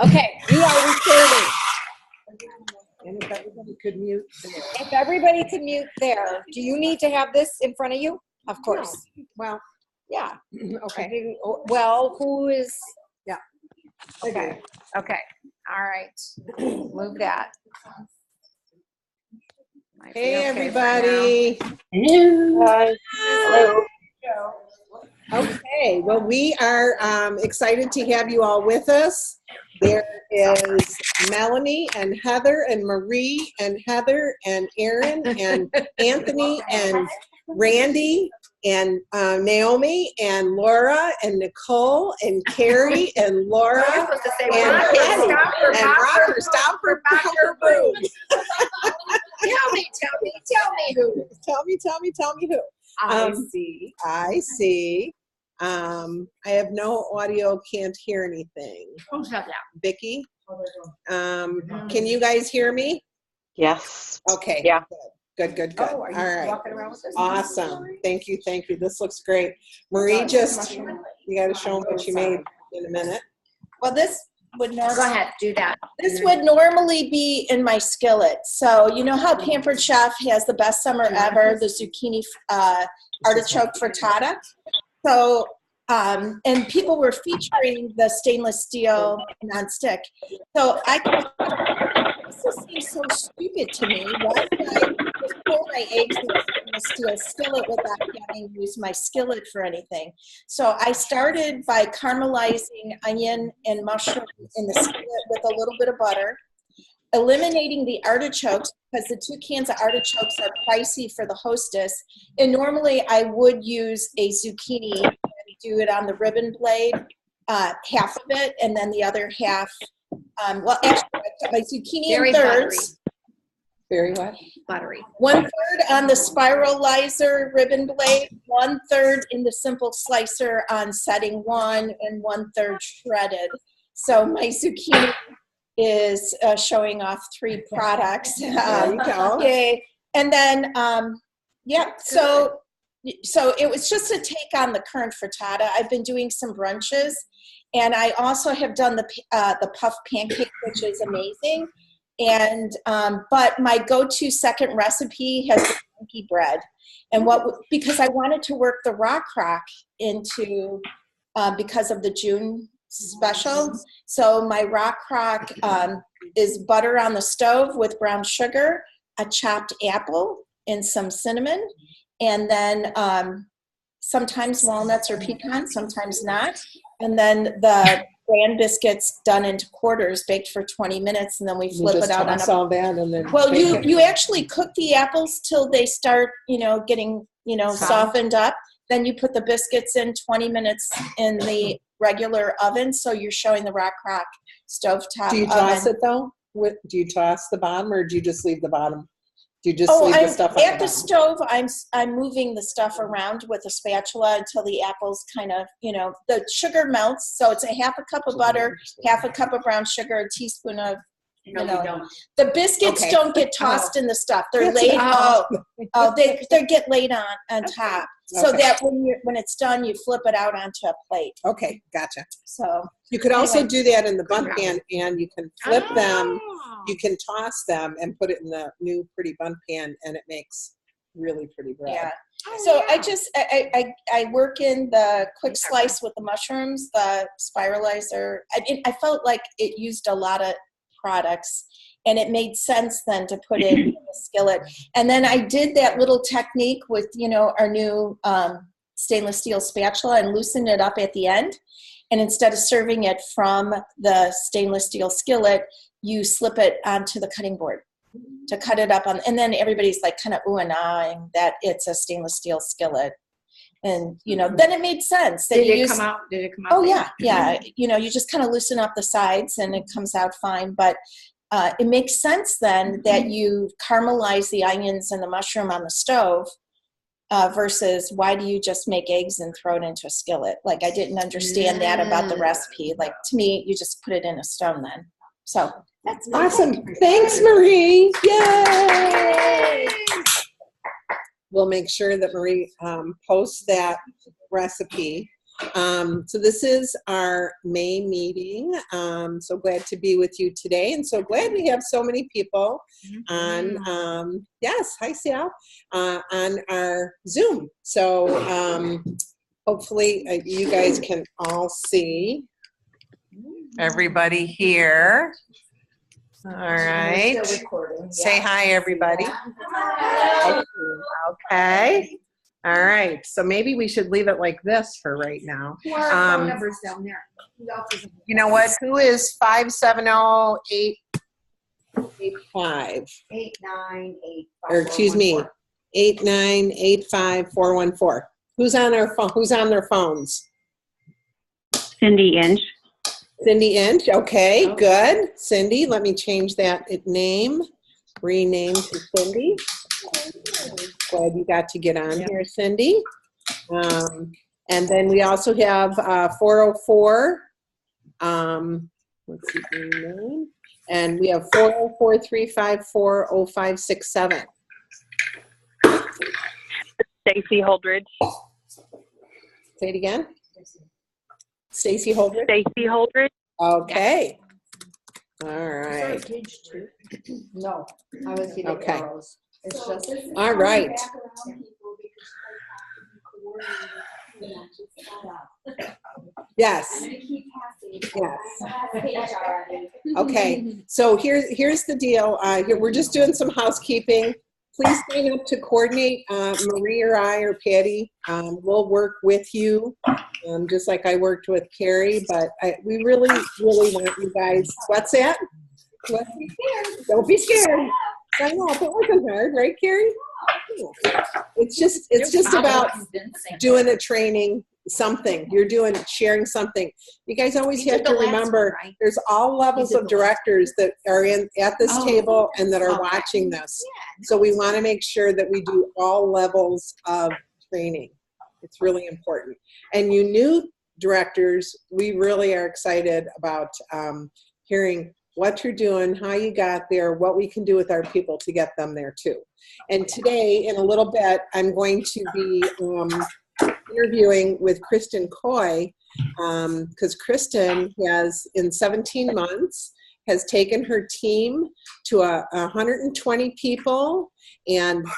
Okay, we are recording. And if everybody could mute. If everybody can mute there, do you need to have this in front of you? Of course. No. Well, Yeah. okay. Well, who is? Yeah. Okay. Okay. All right. Move that. Might be Hey, okay for everybody. Hello. Okay, well, we are excited to have you all with us. There is Melanie and Heather and Marie and Heather and Aaron and Anthony and Randy and Naomi and Laura and Nicole and Carrie and Laura and Patty and Rocker. Stop for Boom. Tell me who. Tell me who. I see. I see. I have no audio, can't hear anything. Who's that? Vicki, can you guys hear me? Yes. Okay. Yeah. Good. Oh, are you All right. walking around with this? Awesome. Thank you. This looks great. Marie, just, you got to show them what you made in a minute. Well, this would Go normally ahead, do that. be in my skillet. So you know how Pampered Chef has the best summer ever, the zucchini artichoke frittata. So and people were featuring the stainless steel nonstick. So this just seems so stupid to me. Why would I just pour my eggs in a stainless steel skillet without having used my skillet for anything? So I started by caramelizing onion and mushroom in the skillet with a little bit of butter, eliminating the artichokes because the 2 cans of artichokes are pricey for the Hostess. And normally I would use a zucchini and do it on the ribbon blade, half of it, and then the other half. Well, actually, I cut my zucchini Very in thirds. Very what? Buttery. 1/3 on the spiralizer ribbon blade, 1/3 in the simple slicer on setting 1, and 1/3 shredded. So my zucchini is showing off 3 products. There you go. Yay. And then, so it was just a take on the current frittata. I've been doing some brunches, and I also have done the puff pancake, which is amazing. And but my go-to second recipe has been monkey bread, and because I wanted to work the rock into because of the June special. So my rock is butter on the stove with brown sugar, a chopped apple, and some cinnamon, and then sometimes walnuts or pecans, sometimes not. And then the bran biscuits done into quarters, baked for 20 minutes, and then we flip it out on all that and then Well, you actually cook the apples till they start, getting, softened up. Then you put the biscuits in 20 minutes in the regular oven. So you're showing the rock stovetop. Do you toss it though? Do you toss the bottom, or do you just leave the bottom? Do you just leave the stuff on at the stove? I'm moving the stuff around with a spatula until the apples kind of, the sugar melts. So it's a half a cup of butter, half a cup of brown sugar, a teaspoon of, the biscuits don't get tossed in the stuff. They're laid. They get laid on top, so that when it's done, you flip it out onto a plate. Okay, gotcha. So you could also do that in the bun pan, and you can flip them. You can toss them and put it in the new pretty bun pan, and it makes really pretty bread. Yeah. So I work in the quick slice with the mushrooms, the spiralizer. I felt like it used a lot of products, and it made sense then to put it in the skillet. And then I did that little technique with our new stainless steel spatula and loosened it up at the end. And instead of serving it from the stainless steel skillet, you slip it onto the cutting board to cut it up on. And then everybody's like kind of ooh and ahhing that it's a stainless steel skillet. And, then it made sense. Did it come out? Oh, yeah. You just kind of loosen up the sides and it comes out fine. But it makes sense then that you caramelize the onions and the mushroom on the stove versus why do you just make eggs and throw it into a skillet? Like, I didn't understand that about the recipe. Like, to me, you just put it in a stone then. So that's awesome. Thanks, Marie. Yay! We'll make sure that Marie posts that recipe. So this is our May meeting. So glad to be with you today, and so glad we have so many people on. Yes, hi Sal, on our Zoom. So hopefully you guys can all see everybody here. All right. Say hi, everybody. Okay. All right. So maybe we should leave it like this for right now. Phone numbers down there. You know what? Who is 570-885? 898. Or excuse me, 8985414. Who's on our phone? Who's on their phones? Cindy Inch. Cindy Inch. Okay, good. Cindy, let me change that name. Rename to Cindy. Glad you got to get on here, Cindy. And then we also have 404. Let's see the name. And we have 404-354-0567. Stacy Holdridge. Say it again. Stacy Holdridge. Stacy Holdridge. Okay. All right. No, I was getting Okay. arrows. It's just. All right. Yes. Yes. Okay. So here's the deal. Here we're just doing some housekeeping. Please sign up to coordinate. Marie or I or Patty will work with you, just like I worked with Carrie. But we really, really want you guys. What's that? Don't be scared. Don't be scared. I know, but it wasn't hard, right, Carrie? It's just about doing a training, something. You're sharing something. You guys always have to remember there's all levels of directors that are at this table and that are watching this. So we want to make sure that we do all levels of training. It's really important. And you new directors, we really are excited about hearing what you're doing, how you got there, what we can do with our people to get them there too. And today, in a little bit, I'm going to be interviewing with Kristen Coy, because Kristen has, in 17 months, has taken her team to 120 people and 5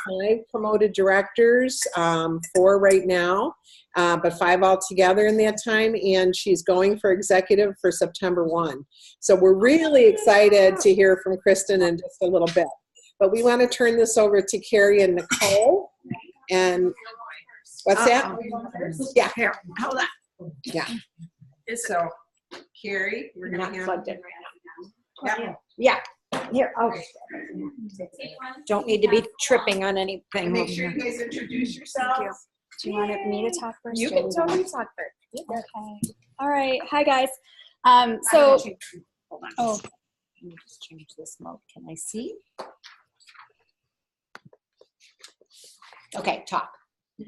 promoted directors, 4 right now, but 5 altogether in that time, and she's going for executive for September 1. So we're really excited to hear from Kristen in just a little bit. But we want to turn this over to Carrie and Nicole. And what's that? Yeah. Here, hold on. Yeah. So, Carrie, we're Not going to plugged in right now. Yeah. Here, okay. Don't need to be tripping on anything. make sure you guys introduce yourselves. Do you want me to talk first? You or can you totally want- talk first. Okay. All right. Hi, guys. So, Hold on. oh, Let me just change this mode. Can I see? Okay, talk. So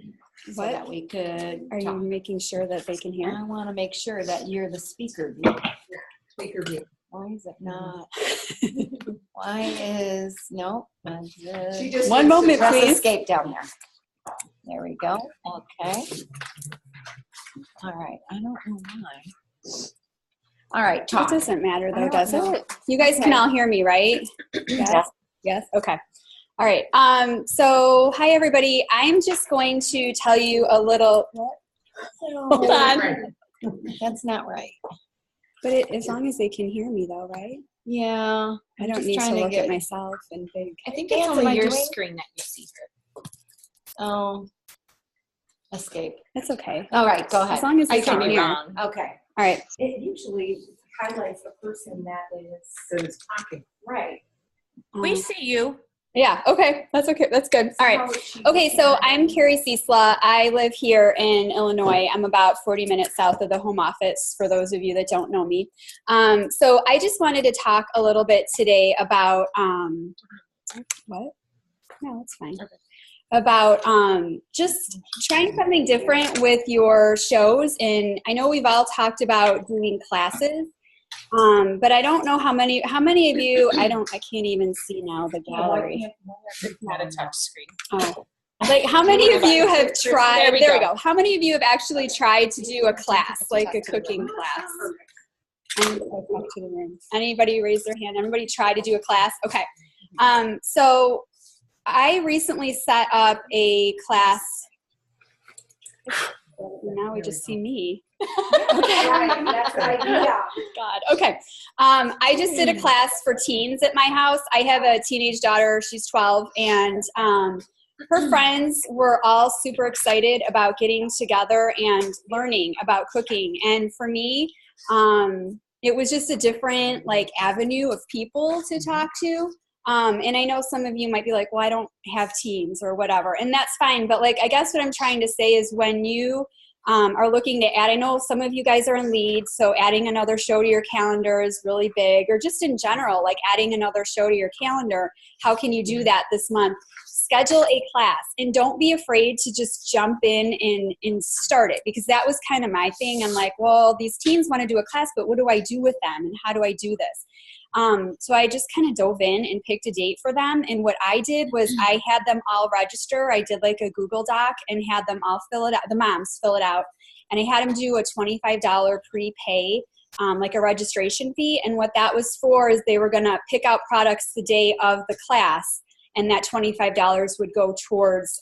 What? that we could are you talk. making sure that they can hear? I want to make sure that you're the speaker view. Speaker view. Why is it not? Why is, no. She just One wants to moment, press Press please. escape down there. There we go. Okay. All right. I don't know why. All right, It talk. doesn't matter I though, don't does know. it? You guys can Okay. all hear me, right? Yeah. Yes. Yes. Okay. All right. So hi everybody. I'm just going to tell you a little. Hold on. That's not right. But as long as they can hear me though, right? Yeah. I I'm don't just need to trying look get- at myself and think. I think it's Am I on your doing- screen that you see her. Oh. Escape. That's okay. All right, go ahead. As long as I they can could be hear. wrong. Okay. All right. It usually highlights the person that is talking. right. We see you. Yeah. Okay. That's okay. That's good. All right. Okay, so I'm Carrie Ciesla. I live here in Illinois. I'm about 40 minutes south of the home office, for those of you that don't know me. So I just wanted to talk a little bit today about, what? No, it's fine. About just trying something different with your shows. And I know we've all talked about doing classes, but I don't know how many of you, I can't even see now the gallery. It's not a touch screen. Oh, Like, how many of you have tried, There we there we go. go. How many of you have actually tried to do a class, like a cooking class? Anybody raise their hand? Everybody try to do a class? Okay. So I recently set up a class. Now we just see me. Right, that's the idea. God. Okay. I just did a class for teens at my house. I have a teenage daughter. She's 12, and her friends were all super excited about getting together and learning about cooking. And for me, it was just a different like avenue of people to talk to. And I know some of you might be like, well, I don't have teens or whatever, and that's fine. But like, I guess what I'm trying to say is when you are looking to add, I know some of you guys are in leads, so adding another show to your calendar is really big, or just in general, like adding another show to your calendar. How can you do that this month? Schedule a class, and don't be afraid to just jump in and start it, because that was kind of my thing. I'm like, well, these teens want to do a class, but what do I do with them, and how do I do this? So I just kind of dove in and picked a date for them. And what I did was I had them all register. I did like a Google Doc and had them all fill it out, the moms fill it out. And I had them do a $25 prepay, like a registration fee. And what that was for is they were going to pick out products the day of the class, and that $25 would go towards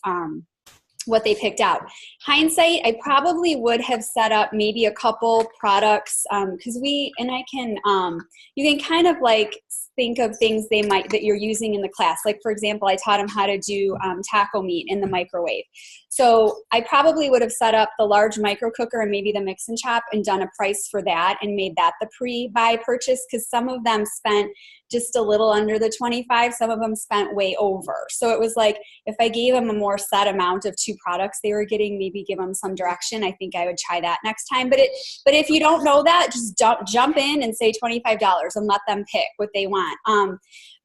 what they picked out. Hindsight, I probably would have set up maybe a couple products, because you can kind of like think of things that you're using in the class. Like, for example, I taught them how to do taco meat in the microwave. So I probably would have set up the large micro cooker and maybe the mix and chop and done a price for that and made that the pre-buy purchase, because some of them spent just a little under the 25, some of them spent way over. So it was like, if I gave them a more set amount of 2 products they were getting, maybe give them some direction. I think I would try that next time. But if you don't know that, just jump in and say $25 and let them pick what they want.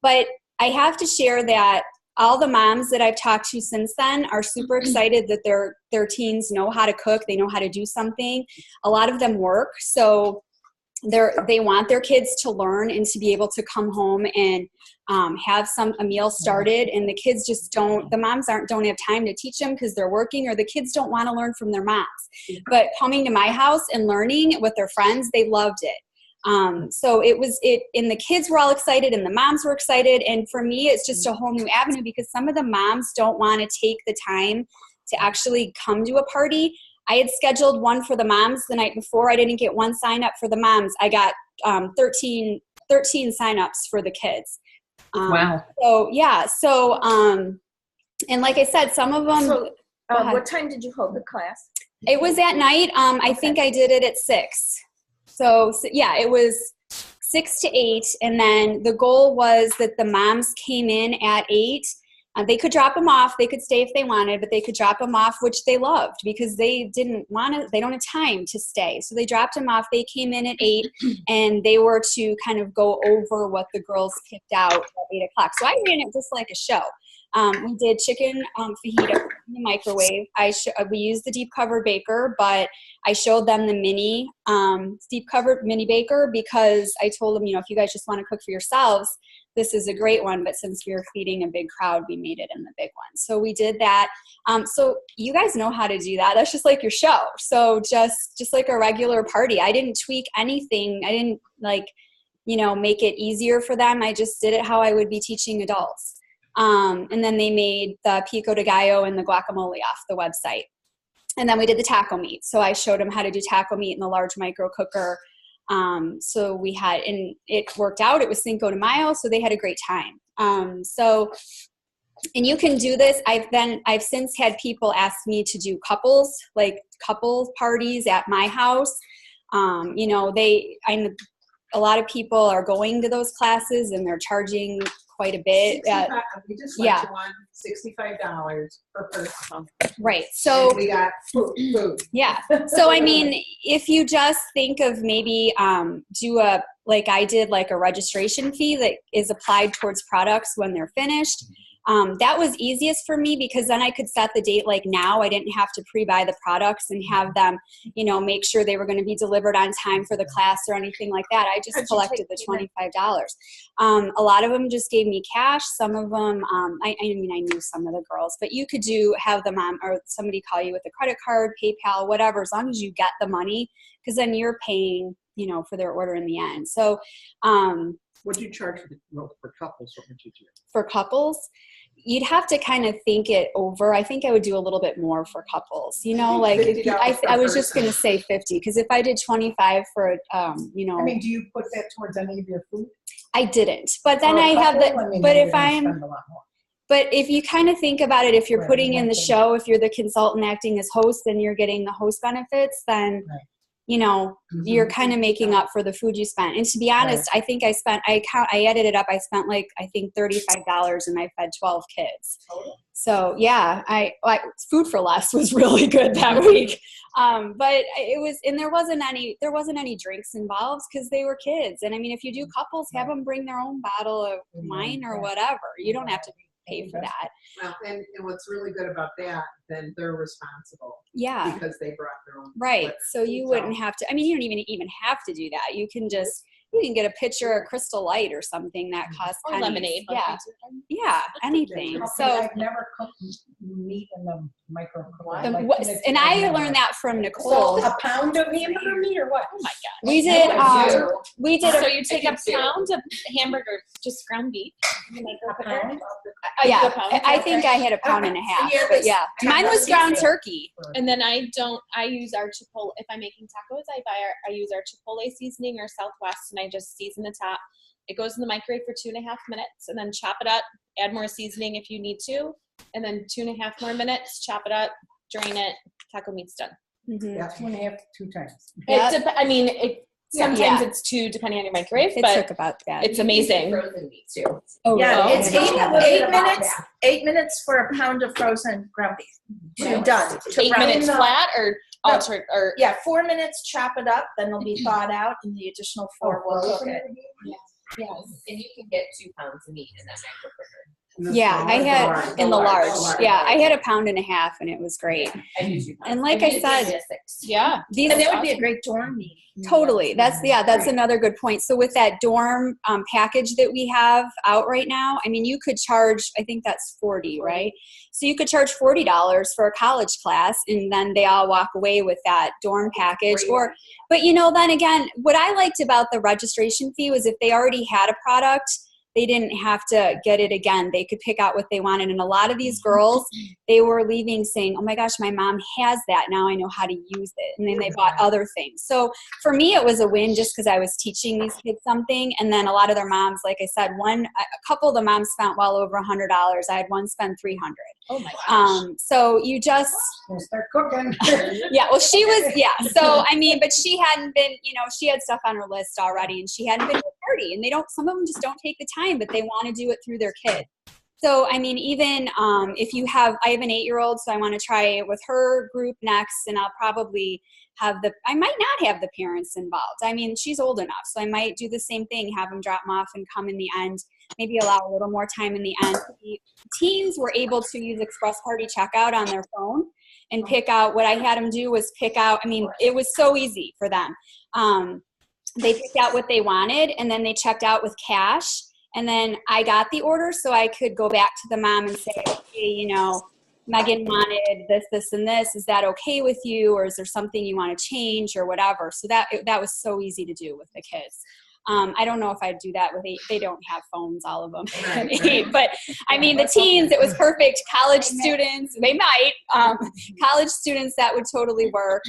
But I have to share that all the moms that I've talked to since then are super excited that their teens know how to cook. They know how to do something. A lot of them work, so they want their kids to learn and to be able to come home and have a meal started. And the kids just the moms don't have time to teach them because they're working, or the kids don't want to learn from their moms. But coming to my house and learning with their friends, they loved it. So and the kids were all excited and the moms were excited. And for me, it's just a whole new avenue, because some of the moms don't want to take the time to actually come to a party. I had scheduled one for the moms the night before. I didn't get one sign up for the moms. I got 13 sign-ups for the kids. Wow. So, yeah. So, and like I said, some of them. So, what time did you hold the class? It was at night. I think I did it at 6. So, yeah, it was 6 to 8. And then the goal was that the moms came in at 8. They could drop them off. They could stay if they wanted, but they could drop them off, which they loved, because they don't have time to stay. So they dropped them off. They came in at 8, and they were to kind of go over what the girls picked out at 8 o'clock. So I ran it just like a show. We did chicken fajita in the microwave. We used the deep covered baker, but I showed them the mini deep covered mini baker, because I told them, if you guys just want to cook for yourselves, this is a great one. But since we were feeding a big crowd, we made it in the big one. So we did that. So you guys know how to do that. That's just like your show. So just like a regular party. I didn't tweak anything. I didn't make it easier for them. I just did it how I would be teaching adults. And then they made the pico de gallo and the guacamole off the website. And then we did the taco meat. So I showed them how to do taco meat in the large micro cooker. And it worked out. It was Cinco de Mayo, so they had a great time. And you can do this. I've since had people ask me to do couple parties at my house. A lot of people are going to those classes and they're charging quite a bit. We just went to one, $65 per person. Right. So and we got food. Yeah. So, I mean, if you just think of maybe do like I did, like a registration fee that is applied towards products when they're finished. That was easiest for me because then I could set the date like now. I didn't have to pre-buy the products and have them, you know, make sure they were going to be delivered on time for the class or anything like that. I just collected the $25. A lot of them just gave me cash. Some of them, I mean, I knew some of the girls, but you could have them on, or somebody call you with a credit card, PayPal, whatever, as long as you get the money, because then you're paying, you know, for their order in the end. So, What do you charge for couples? What would you do? for couples, you'd have to kind of think it over. I think I would do a little bit more for couples, you know, like if you, I was just going to say 50, because if I did 25 for, you know, I mean, do you put that towards any of your food? I didn't, but then For a I have couple, the, I mean, but you're if gonna I'm, spend a lot more. but if you kind of think about it, if you're Right, putting in the right. show, if you're the consultant acting as host, then you're getting the host benefits, then, Right. you know, you're kind of making up for the food you spent. And to be honest, I think I added it up. I spent like, I think $35 and I fed 12 kids. So yeah, food for less was really good that week. But it was, and there wasn't any drinks involved because they were kids. And I mean, if you do couples, have them bring their own bottle of wine or whatever. You don't have to pay for that. Well, and what's really good about that, then they're responsible Yeah. because they brought their own. Right. liquor. So you wouldn't have to, I mean, you don't even have to do that. You can get a pitcher of Crystal Light or something that costs Or pennies. lemonade. like Yeah. we do. Yeah. Anything. Okay, So, I've never cooked meat in the microwave. and I learned that from Nicole. So a pound of hamburger meat or what? Oh my god. We did, So you take a pound of hamburger, just ground beef. You make A pound? yeah, a pound? I think I had a pound and a half, Yeah, but yeah, mine was ground turkey. And then I use our Chipotle, if I'm making tacos, I use our Chipotle seasoning or Southwest, and I just season the top. It goes in the microwave for 2.5 minutes, and then chop it up, add more seasoning if you need to, and then 2.5 more minutes, chop it up, drain it, taco meat's done. Mhm. 2.5 to 2 times. Yeah. I mean, sometimes Yeah. it's 2 depending on your microwave, It but took about that. it's amazing. Frozen meat too. Oh, Yeah, really? it's Okay. 8 minutes. 8 minutes for a pound of frozen ground beef. Done. To 8 brown minutes the- flat or No. altered or Yeah, 4 minutes, chop it up, then it'll be thawed out, and the additional 4 will cook it. Yes. And you can get 2 pounds of meat in that micro cooker. Yeah, I had in the large. Yeah, I had a pound and a half, and it was great. I use 2 pounds. And like I said, yeah. these And that would be a great dorm meat. totally. That's another good point. So with that dorm package that we have out right now, I mean, you could charge, I think that's 40, right? So you could charge $40 for a college class, and then they all walk away with that dorm package. But you know, then again, what I liked about the registration fee was if they already had a product, they didn't have to get it again. They could pick out what they wanted. And a lot of these girls, they were leaving saying, oh my gosh, my mom has that. Now I know how to use it. And then they bought other things. So for me, it was a win just because I was teaching these kids something. And then a lot of their moms, like I said, a couple of the moms spent well over $100. I had one spend $300. Oh my gosh. So you just, We'll start cooking. yeah, well, she was, yeah. So, I mean, but she hadn't been, you know, she had stuff on her list already, and she hadn't been to a party. And some of them just don't take the time, but they want to do it through their kid. So, I mean, even if I have an 8-year-old, so I want to try it with her group next, and I'll probably I might not have the parents involved. I mean, she's old enough, so I might do the same thing, have them drop them off and come in the end, maybe allow a little more time in the end. The teens were able to use Express Party Checkout on their phone and pick out. What I had them do was pick out, I mean, it was so easy for them. They picked out what they wanted, and then they checked out with cash. And then I got the order, so I could go back to the mom and say, okay, you know, Megan wanted this, this, and this. Is that okay with you? Or is there something you want to change or whatever? So that was so easy to do with the kids. I don't know if I'd do that with 8. They don't have phones, all of them. Right. But I mean, the teens, it was perfect. College students, they might. College students, that would totally work.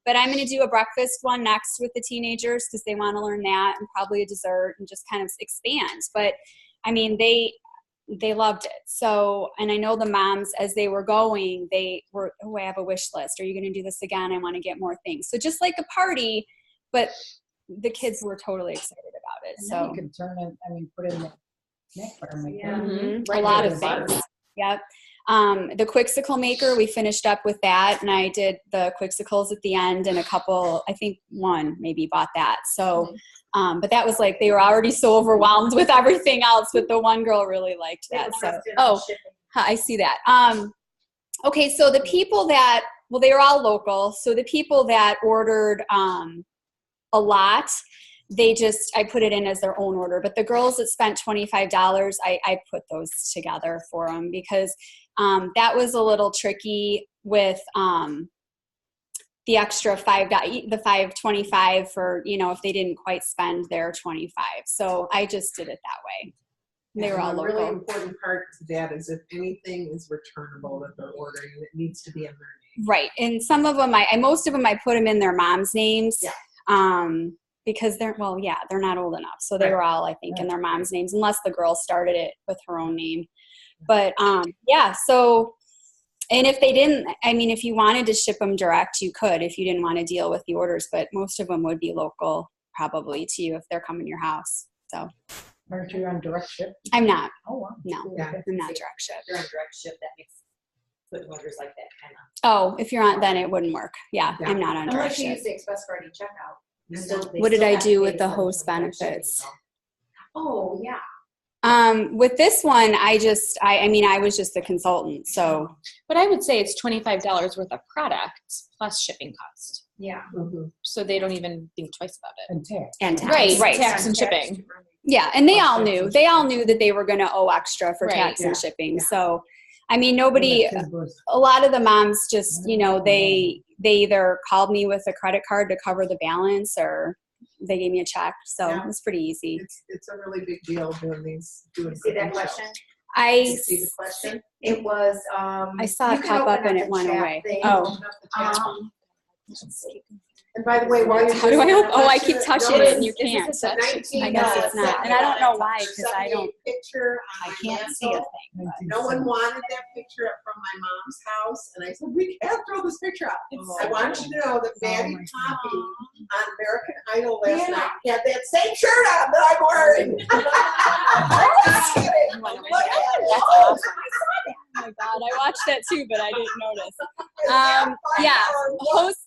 But I'm going to do a breakfast one next with the teenagers because they want to learn that, and probably a dessert, and just kind of expand. But I mean, they loved it. So, and I know the moms, as they were going, they were, oh, I have a wish list. Are you going to do this again? I want to get more things. So just like a party, but the kids were totally excited about it. And So then you can turn it, put it in the neck butter maker. Mhm. Right a lot there of in the things. Yep. The Quixicle maker, we finished up with that, and I did the Quixicles at the end, and a couple, I think one maybe bought that. So, but that was like, they were already so overwhelmed with everything else, but the one girl really liked that. So, I see that. Okay, so the people that, well, they were all local. So the people that ordered a lot, I put it in as their own order. But the girls that spent $25, I put those together for them because that was a little tricky with the extra $5.25 for, if they didn't quite spend their 25. So I just did it that way. They were all And a local. really important part to that is if anything is returnable that they're ordering, it needs to be in their name. Right. And some of them, most of them, I put them in their mom's names. Yeah. Because they're not old enough. So they Right. were all, I think, in their mom's names, unless the girl started it with her own name. But so, and if they didn't, if you wanted to ship them direct, you could, if you didn't want to deal with the orders, but most of them would be local probably to you if they're coming to your house. So. Aren't you on direct ship? I'm not. Oh, wow. No, Yeah. I'm not direct ship. If you're on direct ship, that makes putting orders like that kind of. Oh, if you're on, then it wouldn't work. Yeah, Yeah. I'm not on direct Unless you ship. use the Express Party checkout. They What did still I have to do pay with the for host direct shipping, benefits? though. Oh, yeah. With this one, I was just the consultant. So But I would say it's $25 worth of product plus shipping cost. Yeah. Mhm. So they don't even think twice about it. And tax. and tax. Right. Right. Tax and shipping. Yeah, and they all knew that they were going to owe extra for Right. tax and Yeah. shipping. Yeah. So, nobody, a lot of the moms just, they either called me with a credit card to cover the balance or they gave me a check. So Yeah. it was pretty easy. It's a really big deal doing these. You see that question? I You see the question? It was, I saw you it can pop up open and the it went chat away. thing. Oh. Open up the chat. Let's see. And by the way, while you're How do I doing open? that, I keep touching it and you Is this can't. a touch? I guess it's not. And I don't know why, because I don't. Picture I on my can't see a mantle. thing. No one wanted that picture up from my mom's house, and I said, we can't throw this picture up. I want you to know that Maddie Poppy on American Idol last night had that same shirt on that I'm wearing. Just kidding. Look at it. Oh, Oh my God, I watched that too, but I didn't notice.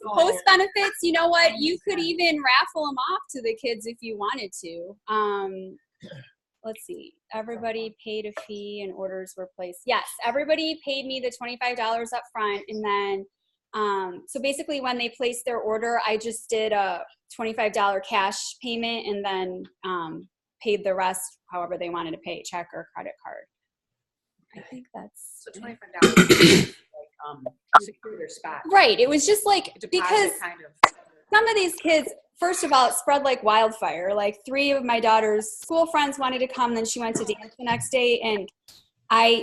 Host benefits, you know what? You could even raffle them off to the kids if you wanted to. Let's see. Everybody paid a fee and orders were placed. Yes, everybody paid me the $25 up front. And then, so basically when they placed their order, I just did a $25 cash payment and then paid the rest however they wanted to pay, check or credit card. I think that's So $25 secure their spot. right. It was just like, Deposit because kind of. some of these kids, first of all, it spread like wildfire. Like 3 of my daughter's school friends wanted to come, then she went to dance the next day, and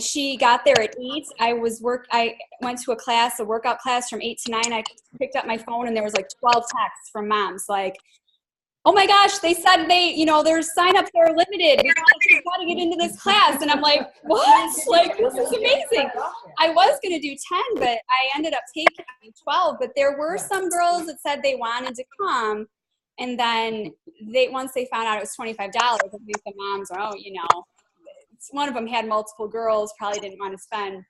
she got there at 8. I went to a workout class from 8 to 9. I picked up my phone and there was like 12 texts from moms like, oh my gosh, they said their signups are limited. We got to get into this class. And I'm like, what? Like, this is amazing. I was going to do 10, but I ended up taking 12. But there were some girls that said they wanted to come. And then once they found out it was $25, I think the moms are, one of them had multiple girls, probably didn't want to spend,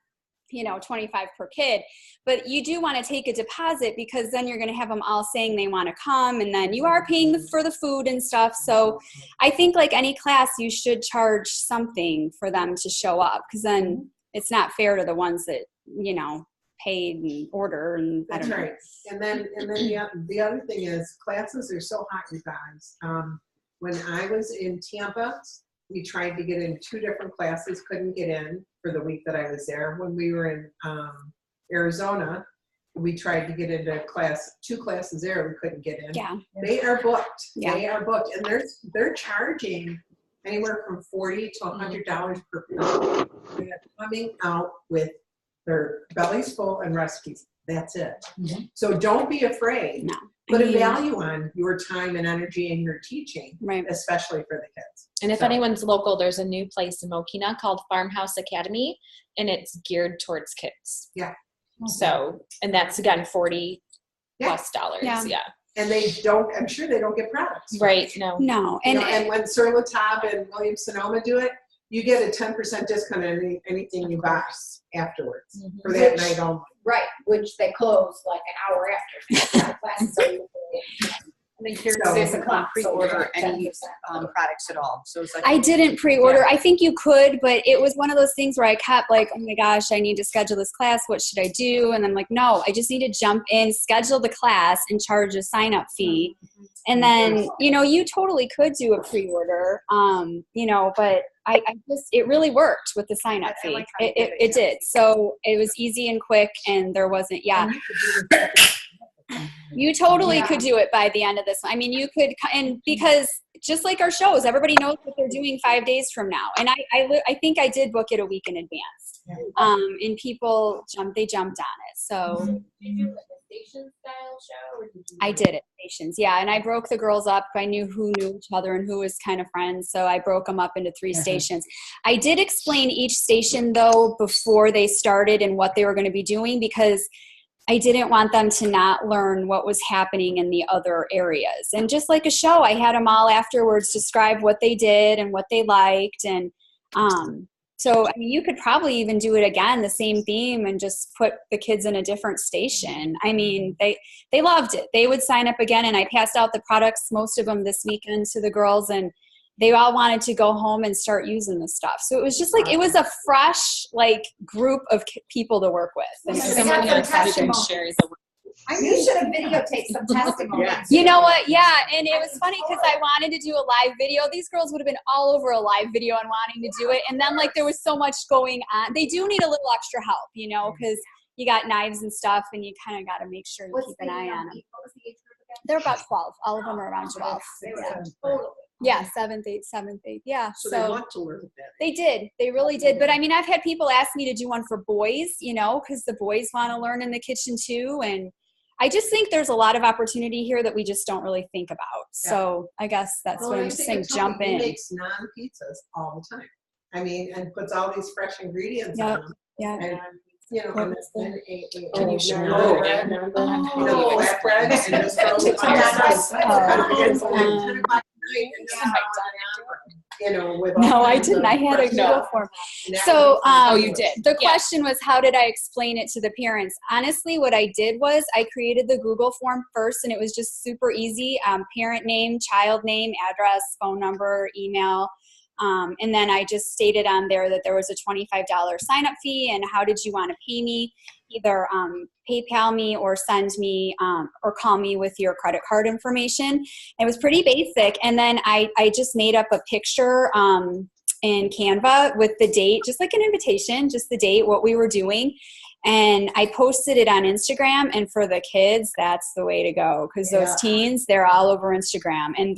$25 per kid. But you do want to take a deposit because then you're going to have them all saying they want to come, and then you are paying for the food and stuff. So I think like any class, you should charge something for them to show up, because then it's not fair to the ones that, paid and order and I That's don't know. right. And then the other thing is classes are so hot, you guys. When I was in Tampa, we tried to get in 2 different classes, couldn't get in for the week that I was there. When we were in Arizona, we tried to get into 2 classes there, we couldn't get in. Yeah. They are booked. Yeah. They are booked, and they're charging anywhere from $40 to $100 per person. They're coming out with their bellies full and recipes. That's it. Mhm. So don't be afraid. No. Put a I mean, value on your time and energy in your teaching, right. especially for the kids. And if So- anyone's local, there's a new place in Mokina called Farmhouse Academy, and it's geared towards kids. Yeah. So, and that's again $40 plus dollars. Yeah. Yeah. And I'm sure they don't get products. Right. No. No. And, And and when Sur La Table and Williams-Sonoma do it, you get a 10% discount on anything you buy afterwards Mhm. for that Which- night only. Right, which they close like an hour after. Classes are usually- then Karen So- says you can't pre-order any products at all. So it's like I didn't pre-order. I think you could, but it was one of those things where I kept like, oh my gosh, I need to schedule this class. What should I do? And I'm like, no, I just need to jump in, schedule the class, and charge a sign-up fee. And then, you totally could do a pre-order, but I just, it really worked with the sign-up fee. like how you did It did. So it was easy and quick, and there wasn't, you totally could do it by the end of this. I mean, you could, and because just like our shows, everybody knows what they're doing 5 days from now. And I think I did book it a week in advance. And people jumped on it. So Did you do like a station style show or did you I did it, stations. Yeah. And I broke the girls up. I knew who knew each other and who was kind of friends. So I broke them up into 3 stations. I did explain each station though, before they started and what they were going to be doing, because I didn't want them to not learn what was happening in the other areas. And just like a show, I had them all afterwards describe what they did and what they liked. And so, I mean, you could probably even do it again, the same theme, and just put the kids in a different station. I mean, they loved it. They would sign up again, and I passed out the products, most of them this weekend, to the girls, and they all wanted to go home and start using the stuff. So it was just like, it was a fresh, like, group of people to work with. And it was Someone else can testimony. share the You should have videotaped some testimonies. You know what? Yeah, and it was funny because I wanted to do a live video. These girls would have been all over a live video and wanting to do it. And then, like, there was so much going on. They do need a little extra help, because you got knives and stuff, and you kind of got to make sure you keep an eye on them. What was the age group again? They're about 12. All of them are around 12. They were Yeah. totally. Yeah, 7th, 8th. Yeah. So they want to learn that. They did. They really did. But I mean, I've had people ask me to do one for boys, because the boys want to learn in the kitchen too. And I just think there's a lot of opportunity here that we just don't really think about. So I guess that's what I'm just saying. Jump He in. makes non-pizzas all the time. I mean, and puts all these fresh ingredients on them. Yeah. And, and it's been Can you share no, that? the flatbread, and just throws it on with all No, I kinds didn't. of I had a fresh Google stuff. form. And that So, was you did. The question was, how did I explain it to the parents? Honestly, what I did was I created the Google form first, and it was just super easy. Parent name, child name, address, phone number, email. And then I just stated on there that there was a $25 sign-up fee, and how did you want to pay me? Either PayPal me or send me or call me with your credit card information. It was pretty basic. And then I just made up a picture in Canva with the date, just like an invitation, just the date, what we were doing. And I posted it on Instagram, and for the kids, that's the way to go, because those teens, they're all over Instagram. And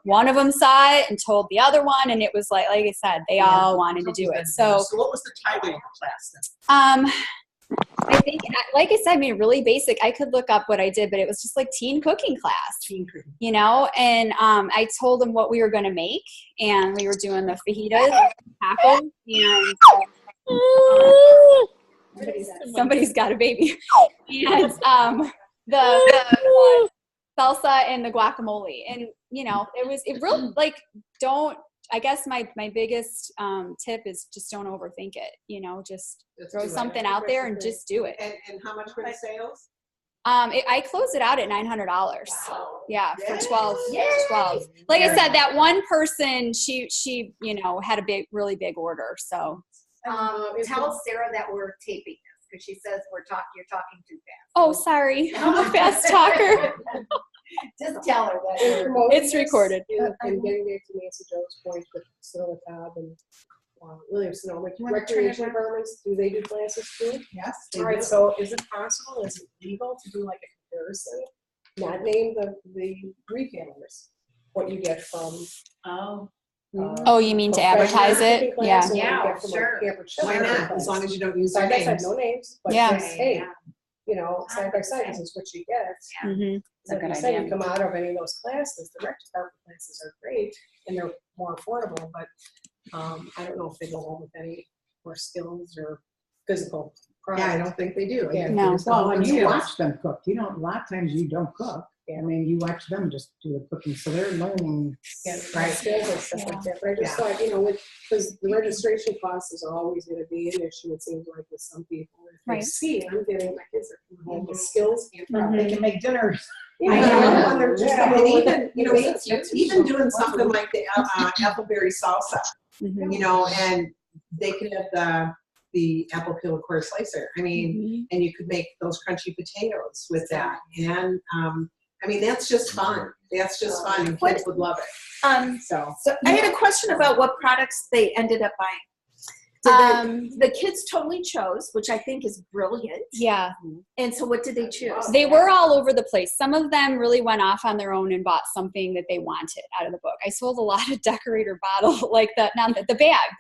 one of them saw it and told the other one, and it was like I said, they all wanted to do it. So what was the title of the class then? I think, like I said, I mean, really basic. I could look up what I did, but it was just like teen cooking class, and I told them what we were going to make, and we were doing the fajitas, tacos, and somebody's got a baby, and the salsa and the guacamole, and it really, like, I guess my biggest tip is just don't overthink it. Just throw something out there and just do it. And how much were the sales? I closed it out at $900. Yeah, for 12. Like I said, that one person, she had a really big order. So Tell Sarah that we're taping this because she says you're talking too fast. oh, sorry, I'm a fast talker. Just tell her that. It's recorded. And getting back to Nancy Joe's point with Sonoma Cobb and Williams-Sonoma recreation environments, do they do classes too? Yes. All right, so is it possible, is it legal to do like a comparison? Not name the retailers, what you get from. Oh, you mean to advertise it? Yeah. Yeah, sure. Why not? As long as you don't use So their I guess I have names. no names, but Yeah. just, hey, side by side, this is what you get. Mm-hmm. Like you said, you come out of any of those classes, the rec department classes are great and they're more affordable, but I don't know if they go home with any more skills or physical. Yeah, I don't think they do. Yeah. No. Well, and you Skills. watch them cook. A lot of times you don't cook. I mean, you watch them just do the cooking, so they're learning. Yeah, Right. skills and stuff like that. But I just thought, because the registration costs are always going to be an issue, it seems like with some people. If they Right. see, I'm getting my kids are coming home with skills and They can make dinners. I know, when they're just, and even, you know, That's even doing something like the appleberry salsa, Mhm. you know, and they could have the apple peel core slicer. I mean, and you could make those crunchy potatoes with that. And I mean, that's just fun. That's just fun, and kids would love it. So I had a question about what products they ended up buying. The kids totally chose, which I think is brilliant. Yeah. And so what did they choose? They were all over the place. Some of them really went off on their own and bought something that they wanted out of the book. I sold a lot of decorator bottle, like the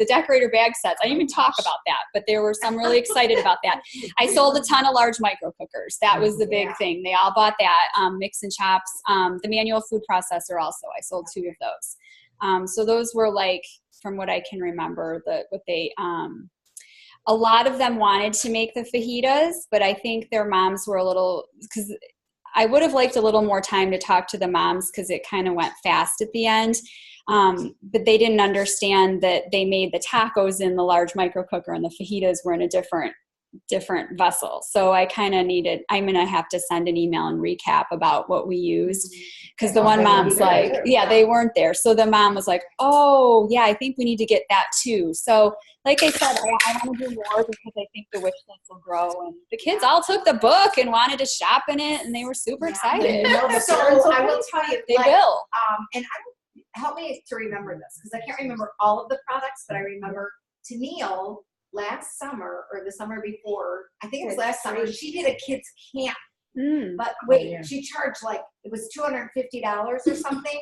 decorator bag sets. I didn't even talk about that, but there were some really excited about that. I sold a ton of large micro cookers. That was the big thing. They all bought that. Mix and chops. The manual food processor also. I sold 2 of those. So those were like, from what I can remember, a lot of them wanted to make the fajitas, but I think their moms were a little, because I would have liked a little more time to talk to the moms because it kind of went fast at the end. But they didn't understand that they made the tacos in the large micro cooker and the fajitas were in a different vessel. So I kind of I'm going to have to send an email and recap about what we used. Because the one mom's like, yeah, they weren't there. So the mom was like, oh, yeah, I think we need to get that too. So like I said, I want to do more because I think the wish list will grow. And the kids all took the book and wanted to shop in it, and they were super excited. So I will tell you, They like, will. and help me to remember this, because I can't remember all of the products, but I remember Tennille last summer or the summer before, I think it was last summer, she did a kids camp. But wait, she charged like, it was $250 or something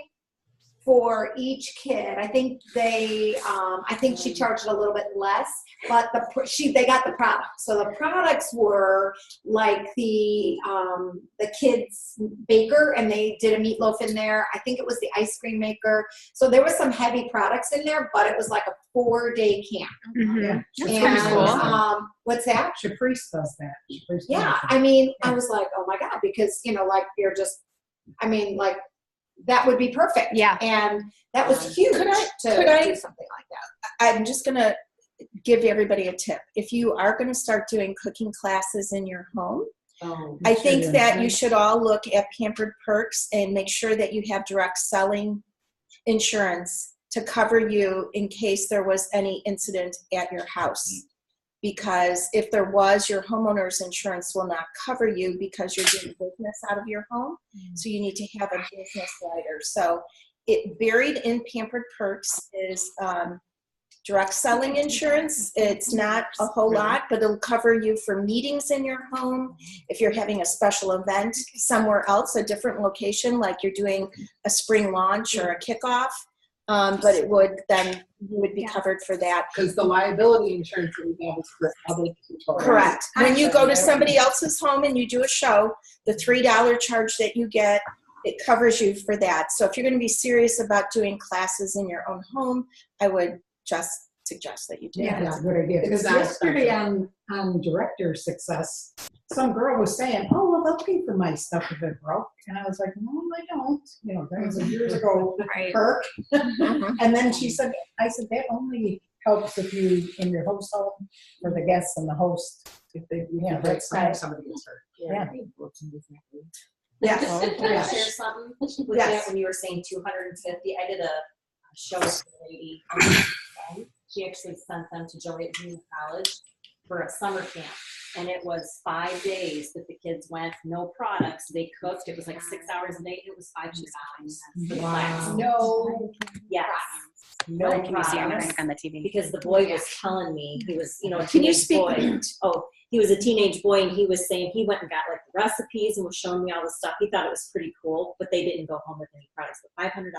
for each kid. I think she charged a little bit less, but they got the products. So the products were like the kids baker, and they did a meatloaf in there. I think it was the ice cream maker. So there was some heavy products in there, but it was like a 4-day camp. Mm-hmm. And what's that? Caprice does that. Caprice Yeah, does that. I mean, I was like, oh my God, because, you know, like you're just, I mean, like that would be perfect. Yeah. And that was huge Could I do something like that. I'm just going to give everybody a tip. If you are going to start doing cooking classes in your home, I think that you should all look at Pampered Perks and make sure that you have direct selling insurance to cover you in case there was any incident at your house. Because if there was, your homeowner's insurance will not cover you because you're doing business out of your home. So you need to have a business rider. So it buried in Pampered Perks is direct selling insurance. It's not a whole lot, but it'll cover you for meetings in your home. If you're having a special event somewhere else, a different location, like you're doing a spring launch or a kickoff, but you would be covered for that. because the liability insurance that we have is for other people. Correct. When you go to somebody else's home and you do a show, the $3 charge that you get, it covers you for that. So if you're going to be serious about doing classes in your own home, I would just suggest that you do. Yeah, that's a good idea. Because yesterday on Director Success, some girl was saying, oh, well, they'll pay for my stuff if it broke. And I was like, no, they don't. You know, that was years ago, perk. And then she said, I said, that only helps if you, in your host home, for the guests and the host, if they, that's Right. Somebody gets hurt. Yeah. Yes. Can I share something with Yes. that when you were saying 250? I did a show with a lady. She actually sent them to Joliet Junior College for a summer camp. And it was 5 days that the kids went, no products. They cooked. It was like 6 hours a day. It was $500 for the class. No. Yes. No Can you see products. on the TV? Because the boy was telling me, he was, you know, a Can you teenage speak? boy. Oh, he was a teenage boy, and he was saying he went and got like the recipes and was showing me all the stuff. He thought it was pretty cool, but they didn't go home with any products. But $500.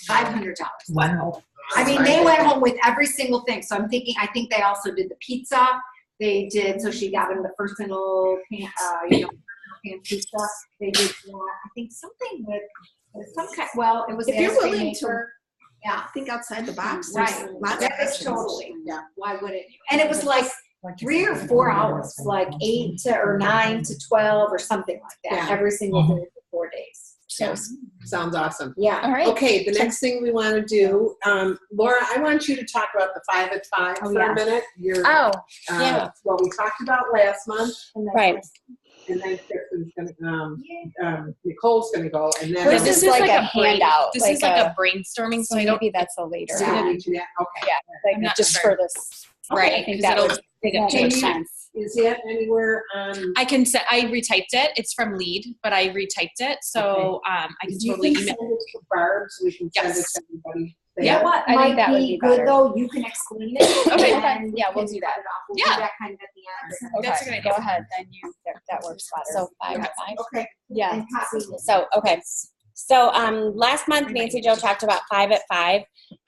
$500. Wow. I mean, they went home with every single thing. So I'm thinking, I think they also did the pizza. They did, so she got him the personal pan pizza. They did that. I think something with some kind, well, it was If you're ice cream willing to maker. Yeah. think outside the box. Right. There's lots of That is options. totally. Yeah. Why wouldn't you? And it was like 3 or 4 hours, like 8 or 9 to 12 or something like that, Yeah. every single day for 4 days. So sounds awesome. Yeah. All right. Okay, the next thing we want to do, Laura, I want you to talk about the 5 at 5 for a minute. Oh, yeah. What we talked about last month. Right. and then Kristen's gonna, Nicole's gonna go, and then. This is like a handout. This is like a brainstorming, so I don't. Maybe that's a later. So one. we'll do that. Okay. Yeah, like I'm not just sure. for this. Right, I think 'cause that it'll would take make up too more much sense. Is that anywhere on? I can say I retyped it. It's from Lead, but I retyped it, so I can You totally can email. send it to Barb, so we can send it Yes. to everybody. You know what I think might that would be be good better. though, you can explain it. Okay. And Yeah, we'll can do that. cut it off. We'll Yeah. do that kind of at the end. That's a good idea. Go ahead, then you, that works better. So 5 to 5. Okay. Yeah. And copy. So, okay. So, last month Nancy Jo talked about 5 at 5,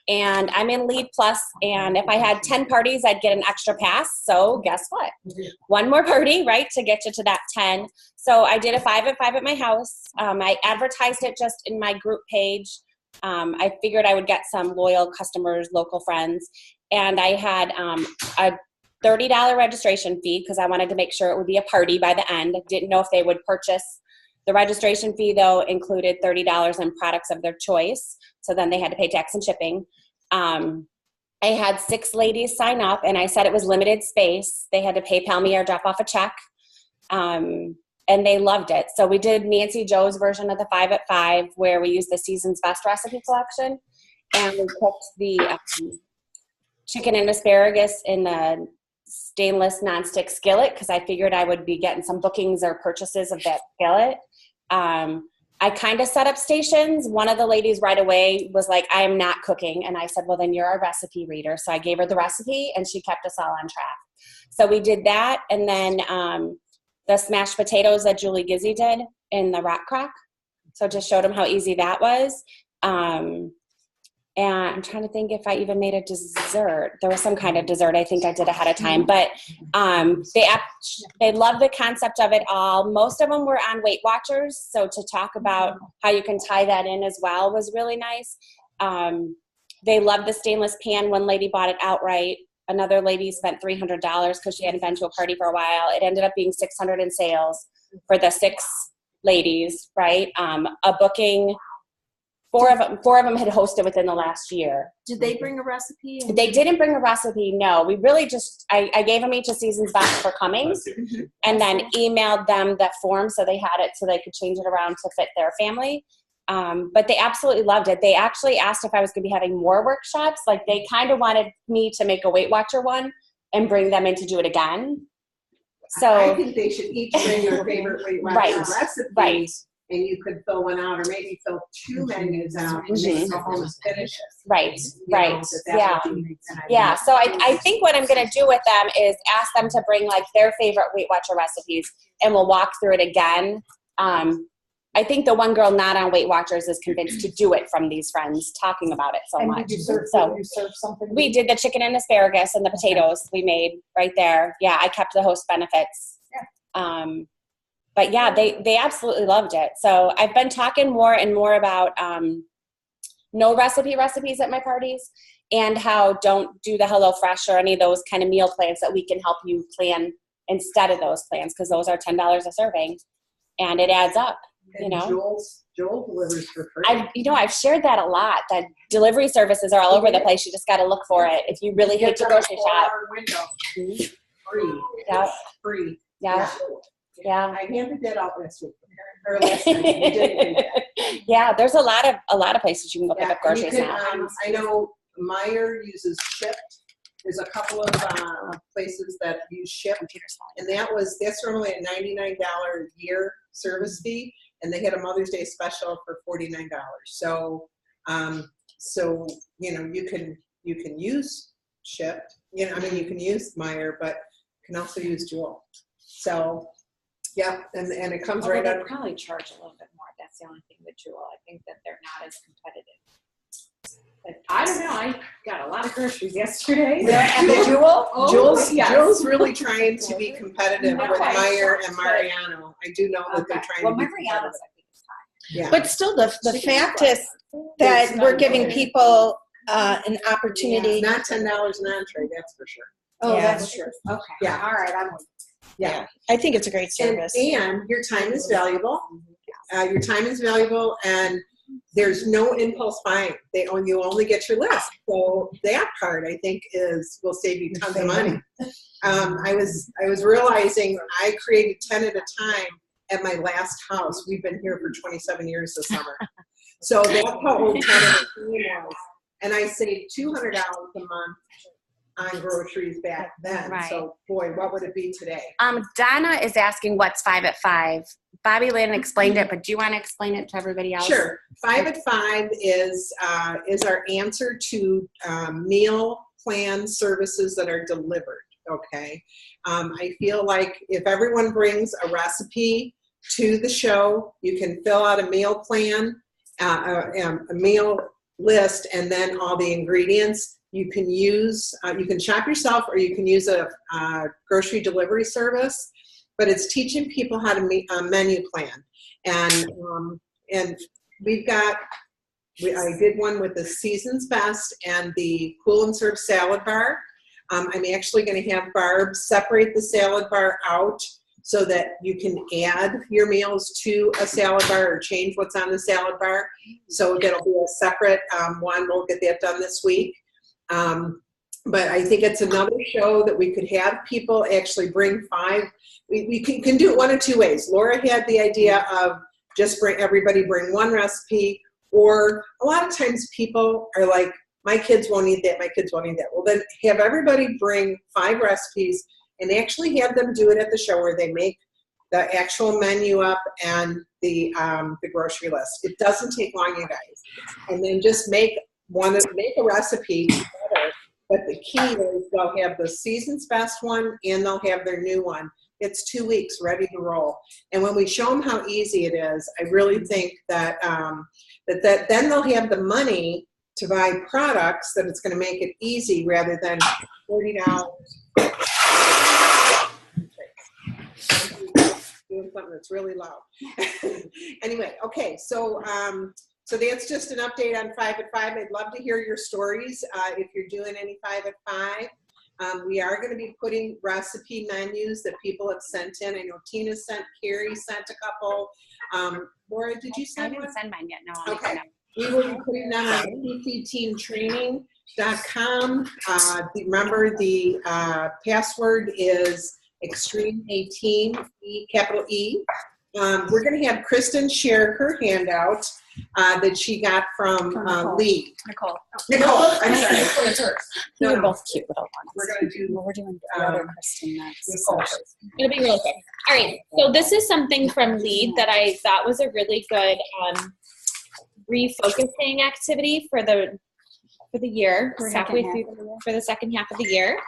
and I'm in Lead Plus, and if I had 10 parties, I'd get an extra pass. So guess what? One more party, right, to get you to that 10. So I did a 5 at 5 at my house. I advertised it just in my group page. I figured I would get some loyal customers, local friends, and I had a $30 registration fee because I wanted to make sure it would be a party by the end. I didn't know if they would purchase. The registration fee, though, included $30 in products of their choice, so then they had to pay tax and shipping. I had 6 ladies sign up, and I said it was limited space. They had to PayPal me or drop off a check, and they loved it. So we did Nancy Jo's version of the 5 at 5, where we used the Season's Best recipe collection, and we cooked the chicken and asparagus in the stainless nonstick skillet because I figured I would be getting some bookings or purchases of that skillet. I kind of set up stations. One of the ladies right away was like, I am not cooking. And I said, well, then you're our recipe reader. So I gave her the recipe and she kept us all on track. So we did that. And then the smashed potatoes that Julie Gizzy did in the Rock Crock. So just showed them how easy that was. And I'm trying to think if I even made a dessert. There was some kind of dessert I think I did ahead of time. But they loved the concept of it all. Most of them were on Weight Watchers. So to talk about how you can tie that in as well was really nice. They loved the stainless pan. One lady bought it outright. Another lady spent $300 because she hadn't been to a party for a while. It ended up being $600 in sales for the 6 ladies, right? A booking. Four of them had hosted within the last year. Did they bring a recipe? They didn't bring a recipe, no. We really just, I gave them each a Season's Best for Cummings and then emailed them that form so they had it so they could change it around to fit their family. But they absolutely loved it. They actually asked if I was going to be having more workshops. Like they kind of wanted me to make a Weight Watcher one and bring them in to do it again. So I think they should each bring their favorite Weight Watcher recipes. Right. And you could fill one out, or maybe fill 2 menus out, and then go home and finish it. Right, You know, right, that yeah. would be an idea. Yeah, so I think what I'm going to do with them is ask them to bring like their favorite Weight Watcher recipes, and we'll walk through it again. I think the one girl not on Weight Watchers is convinced to do it from these friends talking about it so And much. did you serve, So you serve something? we did the chicken and asparagus and the potatoes we made right there. Yeah, I kept the host benefits. But yeah, they absolutely loved it. So I've been talking more and more about no recipes at my parties and how don't do the HelloFresh or any of those kind of meal plans that we can help you plan instead of those plans because those are $10 a serving and it adds up, you And know. Joel delivers for free. I've shared that a lot, that delivery services are all over the place. You just got to look for it. If you really hate to grocery shop. Window. Free. Yeah. Free. Yeah. Yeah. I handed that out last week. Or last week. You didn't do that. Yeah, there's a lot of places you can go pick up and groceries you now. can, I know Meyer uses Shipt. There's a couple of places that use Shipt, and that's normally a $99 a year service fee, and they had a Mother's Day special for $49. So, you know, you can use Shipt. You know, I mean, you can use Meyer, but you can also use Jewel. So. Yeah, and it comes right They out. probably charge a little bit more. That's the only thing with Jewel. I think that they're not as competitive. But I don't know. I got a lot of groceries yesterday. Jewel? Oh, yes. Jewel's really trying to be competitive No, with I- Meyer and Mariano. I do know that they're trying Well, to be Mariano's, competitive. I think, is fine. Yeah. But still, the fact is that we're giving people an opportunity. It's not $10 an entree, that's for sure. Oh, Yeah. that's true. Okay. Yeah. All right. I'm with Yeah. I think it's a great And service. your time is valuable. Your time is valuable, and there's no impulse buying. You only get your list. So that part, I think, will save you tons of money. I was realizing I created 10 at a time at my last house. We've been here for 27 years this summer. So that's how old 10 at a time was. And I saved $200 a month on groceries back then. Right. So boy, what would it be today? Donna is asking what's 5 at 5. Bobby Lynn explained it, but do you want to explain it to everybody else? Sure. 5 at 5 is our answer to meal plan services that are delivered. Okay. I feel like if everyone brings a recipe to the show, you can fill out a meal plan, a meal list, and then all the ingredients. You can use, you can shop yourself, or you can use a grocery delivery service, but it's teaching people how to make a menu plan. And I did one with the Season's Best and the Cool and Serve salad bar. I'm actually going to have Barb separate the salad bar out so that you can add your meals to a salad bar or change what's on the salad bar. So that'll be a separate one. We'll get that done this week. But I think it's another show that we could have people actually bring 5. We can do it one of 2 ways. Laura had the idea of just everybody bring 1 recipe, or a lot of times people are like, my kids won't eat that, my kids won't eat that. Well, then have everybody bring 5 recipes and actually have them do it at the show where they make the actual menu up and the grocery list. It doesn't take long, you guys. And then just make a recipe together. But the key is they'll have the Season's Best one and they'll have their new one. It's 2 weeks ready to roll. And when we show them how easy it is, I really think that that then they'll have the money to buy products that it's going to make it easy rather than $40. Doing something that's really loud. Anyway, okay, so so that's just an update on 5 at 5. I'd love to hear your stories if you're doing any 5 at 5. We are going to be putting recipe menus that people have sent in. I know Tina sent, Carrie sent a couple. Laura, did you send one? I didn't send mine yet. No. Okay. We will be putting them on ppteentraining.com. Remember, the password is Extreme18, capital E. We're going to have Kristen share her handout that she got from Lee. Nicole. I'm sorry. No, we're both cute little ones. We're going to do. We're doing the other Kristen next. It'll be really quick. All right. So this is something from Lead that I thought was a really good refocusing activity for the year. We're halfway through for the second half of the year.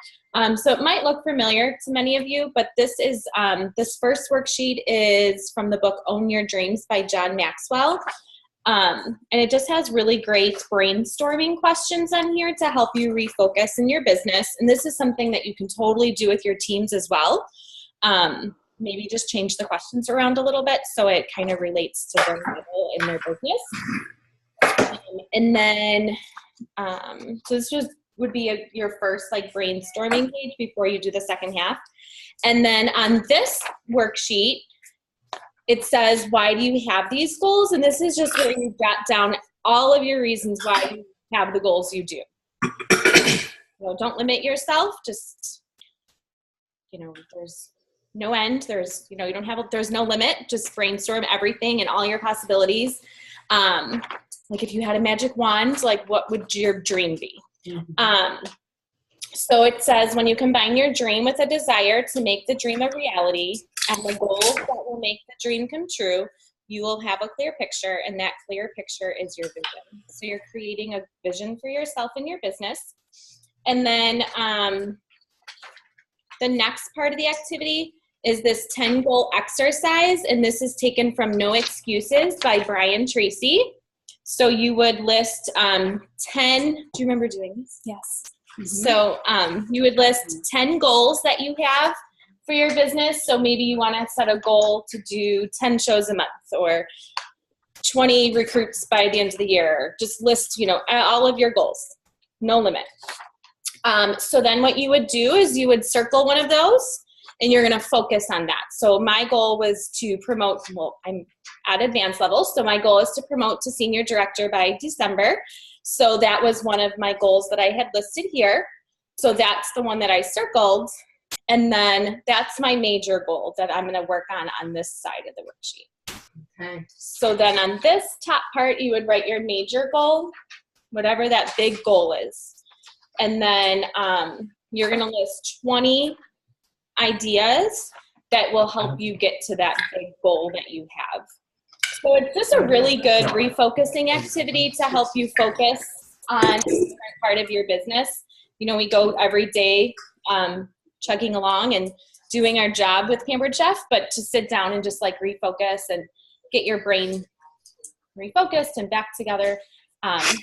So it might look familiar to many of you, but this is this first worksheet is from the book Own Your Dreams by John Maxwell. And it just has really great brainstorming questions on here to help you refocus in your business. And this is something that you can totally do with your teams as well. Maybe just change the questions around a little bit so it kind of relates to their level in their business. And then, so this would be your first like brainstorming page before you do the second half. And then on this worksheet, it says, why do you have these goals? And this is just where you jot down all of your reasons why you have the goals you do. Don't limit yourself. Just, there's no end. There's, there's no limit. Just brainstorm everything and all your possibilities. Like if you had a magic wand, like what would your dream be? Mm-hmm. So it says, when you combine your dream with a desire to make the dream a reality and the goals that will make the dream come true, you will have a clear picture, and that clear picture is your vision. So you're creating a vision for yourself and your business. And then the next part of the activity is this 10-goal exercise, and this is taken from No Excuses by Brian Tracy. So you would list 10, do you remember doing this? Yes. Mm-hmm. So you would list 10 goals that you have for your business. So maybe you want to set a goal to do 10 shows a month or 20 recruits by the end of the year. Just list, all of your goals, no limit. So then what you would do is you would circle one of those and you're going to focus on that. So my goal was to promote, well, I'm at advanced level, so my goal is to promote to senior director by December. So that was one of my goals that I had listed here. So that's the one that I circled. And then that's my major goal that I'm going to work on this side of the worksheet. Okay. So then on this top part, you would write your major goal, whatever that big goal is. And then you're going to list 20 ideas that will help you get to that big goal that you have. So it's just a really good refocusing activity to help you focus on a different part of your business. You know, we go every day chugging along and doing our job with Pampered Chef, but to sit down and just like refocus and get your brain refocused and back together, I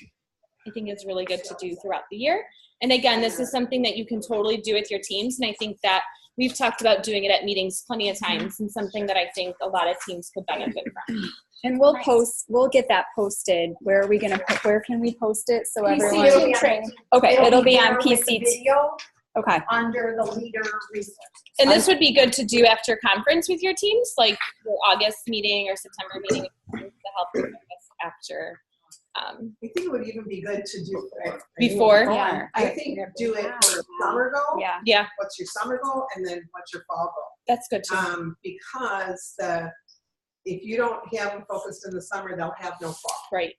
think is really good to do throughout the year. And again, this is something that you can totally do with your teams. And I think that we've talked about doing it at meetings plenty of times, and something that I think a lot of teams could benefit from. And we'll get that posted. Where are we going to put, where can we post it? So everyone. Okay, it'll be on PCT. Video Okay. under the leader resource. And this would be good to do after conference with your teams, like your August meeting or September meeting, to help you focus after. I think it would even be good to do Before? Yeah. I think do it for summer goal. Yeah. Yeah, What's your summer goal, and then what's your fall goal? that's good too. Because if you don't have them focused in the summer, they'll have no fall. Right.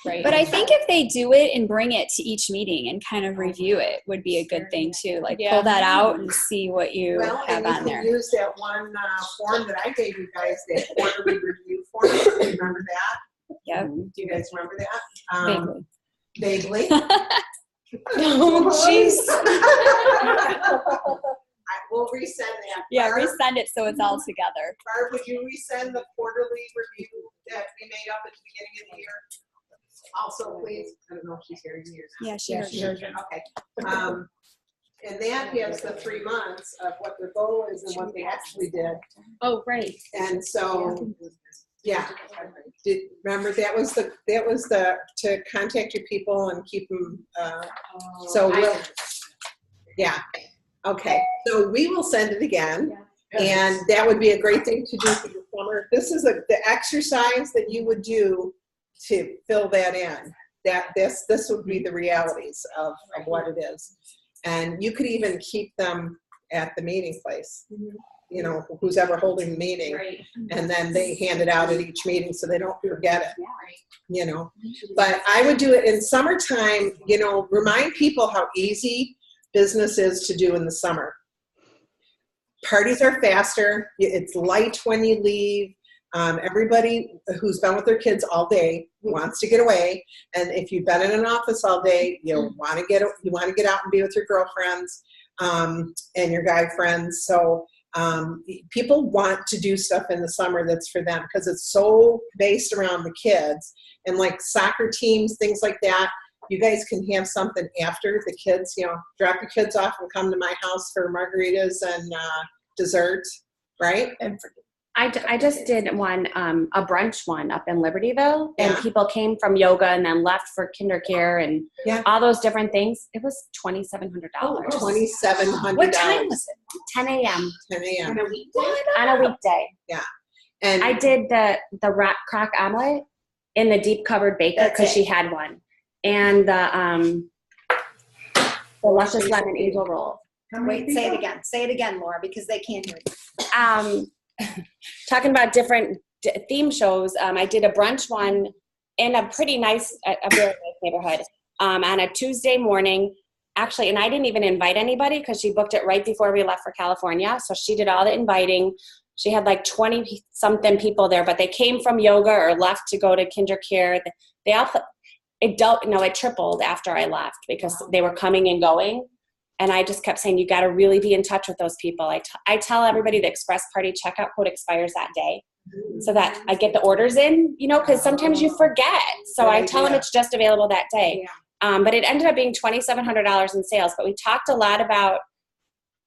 Right. But I think if they do it and bring it to each meeting and kind of review it would be a good thing too. Like pull that out and see what you have on there. Well, and you can use that one form that I gave you guys, that quarterly review form. Do you remember that? Yeah. Do you guys remember that? Vaguely. Oh, jeez. We'll resend that. Yeah, Barb, resend it so it's all together. Barb, would you resend the quarterly review that we made up at the beginning of the year? Also, please. I don't know if she's hearing you. Yeah, she heard you. Okay. And that has the 3 months of what their goal is and what they actually did. Oh, right. And so, yeah. Remember that was the to contact your people and keep them. Yeah. Okay. So we will send it again, and that would be a great thing to do for the summer. This is the exercise that you would do to fill that in. This would be the realities of what it is. And you could even keep them at the meeting place, you know, who's ever holding the meeting. Right. And then they hand it out at each meeting so they don't forget it, you know. But I would do it in summertime, you know, remind people how easy business is to do in the summer. Parties are faster. It's light when you leave. Everybody who's been with their kids all day wants to get away, and if you've been in an office all day, you want to get out and be with your girlfriends and your guy friends. So people want to do stuff in the summer that's for them because it's so based around the kids, and like soccer teams, things like that. You guys can have something after the kids. You know, drop your kids off and come to my house for margaritas and dessert, right? And I just did one, a brunch one up in Libertyville, and people came from yoga and then left for KinderCare and all those different things. It was $2,700. $2,700. What time was it? 10 a.m. 10 a.m. On a weekday? On a weekday. Yeah. And I did the rock crock omelet in the deep covered baker because she had one. And the luscious lemon angel roll. Wait, say it again. Say it again, Laura, because they can't hear you. Talking about different theme shows, I did a brunch one in a pretty nice, a very nice neighborhood on a Tuesday morning. Actually, and I didn't even invite anybody because she booked it right before we left for California. So she did all the inviting. She had like 20-something people there, but they came from yoga or left to go to KinderCare. They all it tripled after I left because they were coming and going. And I just kept saying, you got to really be in touch with those people. I tell everybody the Express Party checkout code expires that day so that I get the orders in, you know, because sometimes you forget. So I tell them it's just available that day. But it ended up being $2,700 in sales. But we talked a lot about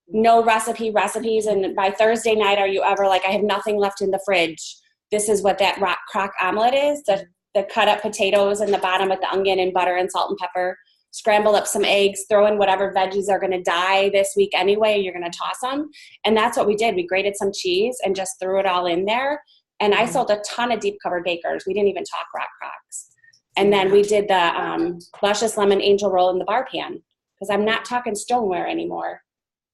no recipes. And by Thursday night, are you ever like, I have nothing left in the fridge. This is what that rock crock omelet is. The cut up potatoes in the bottom with the onion and butter and salt and pepper. scramble up some eggs, throw in whatever veggies are going to die this week anyway, you're going to toss them. And that's what we did. We grated some cheese and just threw it all in there. And I sold a ton of deep covered bakers. We didn't even talk Rock Crocks. And then we did the luscious lemon angel roll in the bar pan, because I'm not talking stoneware anymore.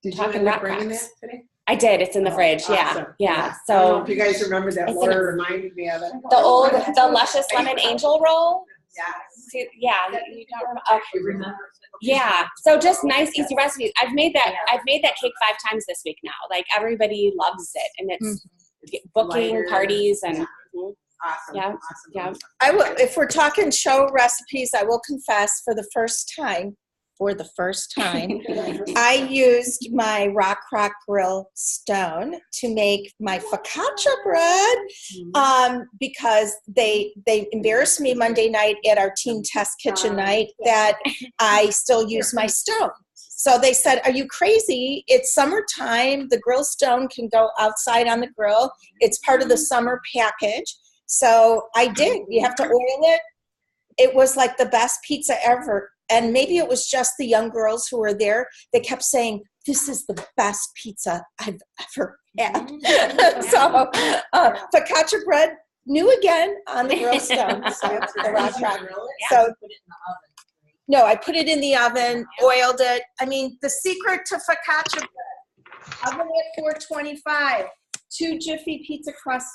Did you Talking end up Rock bringing Crocks. that today? I did. It's in the fridge. Awesome. Yeah. I don't know So if you guys remember that. It's Laura reminded me of it. the luscious lemon angel roll. Yeah. Yeah, you don't remember. Okay. Yeah. So just nice, easy recipes. I've made that cake 5 times this week now. Like everybody loves it, and it's booking Lighter. parties and. Awesome. Yeah. Awesome. Yeah. I will, if we're talking show recipes, I will confess for the first time, I used my Rock Crock Grill stone to make my focaccia bread because they embarrassed me Monday night at our teen test kitchen night that I still use my stone. So they said, are you crazy? It's summertime. The grill stone can go outside on the grill. It's part of the summer package. So I did. You have to oil it. It was like the best pizza ever. And maybe it was just the young girls who were there. They kept saying, this is the best pizza I've ever had. So focaccia bread, new again on the grill stone. So the Rock Crock. So no, I put it in the oven, oiled it. I mean, the secret to focaccia bread, oven at 425, 2 Jiffy pizza crust,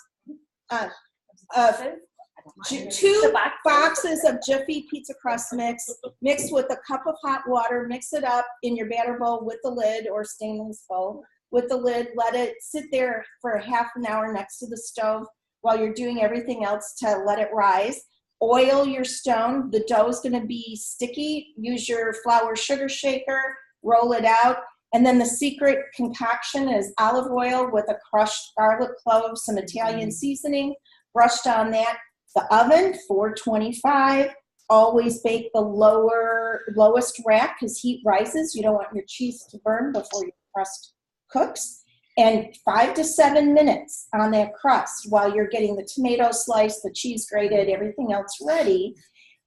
2 boxes of Jiffy pizza crust mix, mixed with a cup of hot water. Mix it up in your batter bowl with the lid, or stainless bowl with the lid. Let it sit there for half an hour next to the stove while you're doing everything else to let it rise. Oil your stone. The dough is going to be sticky. Use your flour sugar shaker. Roll it out. And then the secret concoction is olive oil with a crushed garlic clove, some Italian seasoning brushed on that. The oven, 425. Always bake the lowest rack because heat rises. You don't want your cheese to burn before your crust cooks. And 5 to 7 minutes on that crust while you're getting the tomato sliced, the cheese grated, everything else ready.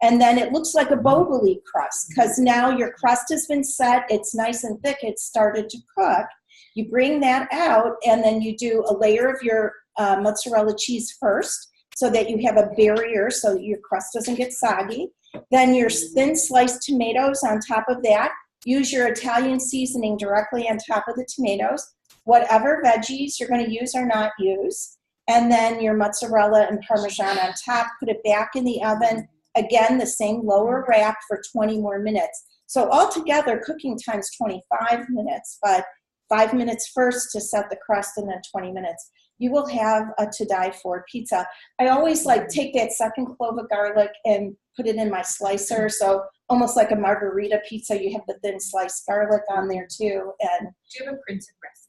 And then it looks like a Boboli crust because now your crust has been set. It's nice and thick. It's started to cook. You bring that out, and then you do a layer of your mozzarella cheese first, so that you have a barrier so that your crust doesn't get soggy. Then your thin sliced tomatoes on top of that. Use your Italian seasoning directly on top of the tomatoes. Whatever veggies you're going to use or not use. And then your mozzarella and Parmesan on top. Put it back in the oven. Again, the same lower rack for 20 more minutes. So altogether, cooking time's 25 minutes, but 5 minutes first to set the crust and then 20 minutes. You will have a to die for pizza. I always take that second clove of garlic and put it in my slicer. So almost like a margarita pizza, you have the thin sliced garlic on there too. And Do you have a printed recipe?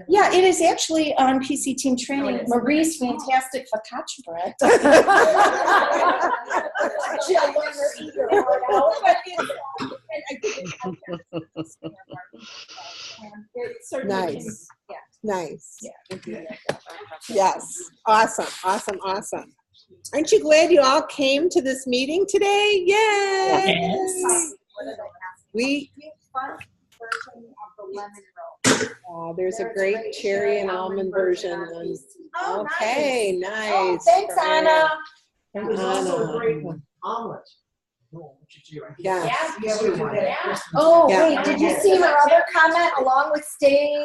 yeah, it is actually on PC Team Training. Marie's fantastic focaccia bread. Nice. Nice. Yes. Awesome. Awesome. Awesome. Aren't you glad you all came to this meeting today? Yay! Yes. There's a great cherry and almond version. Oh, Okay, nice. Oh, thanks, Anna. Anna. Omelet. Yes. Oh, Yeah. wait, did you see her other comment along with stay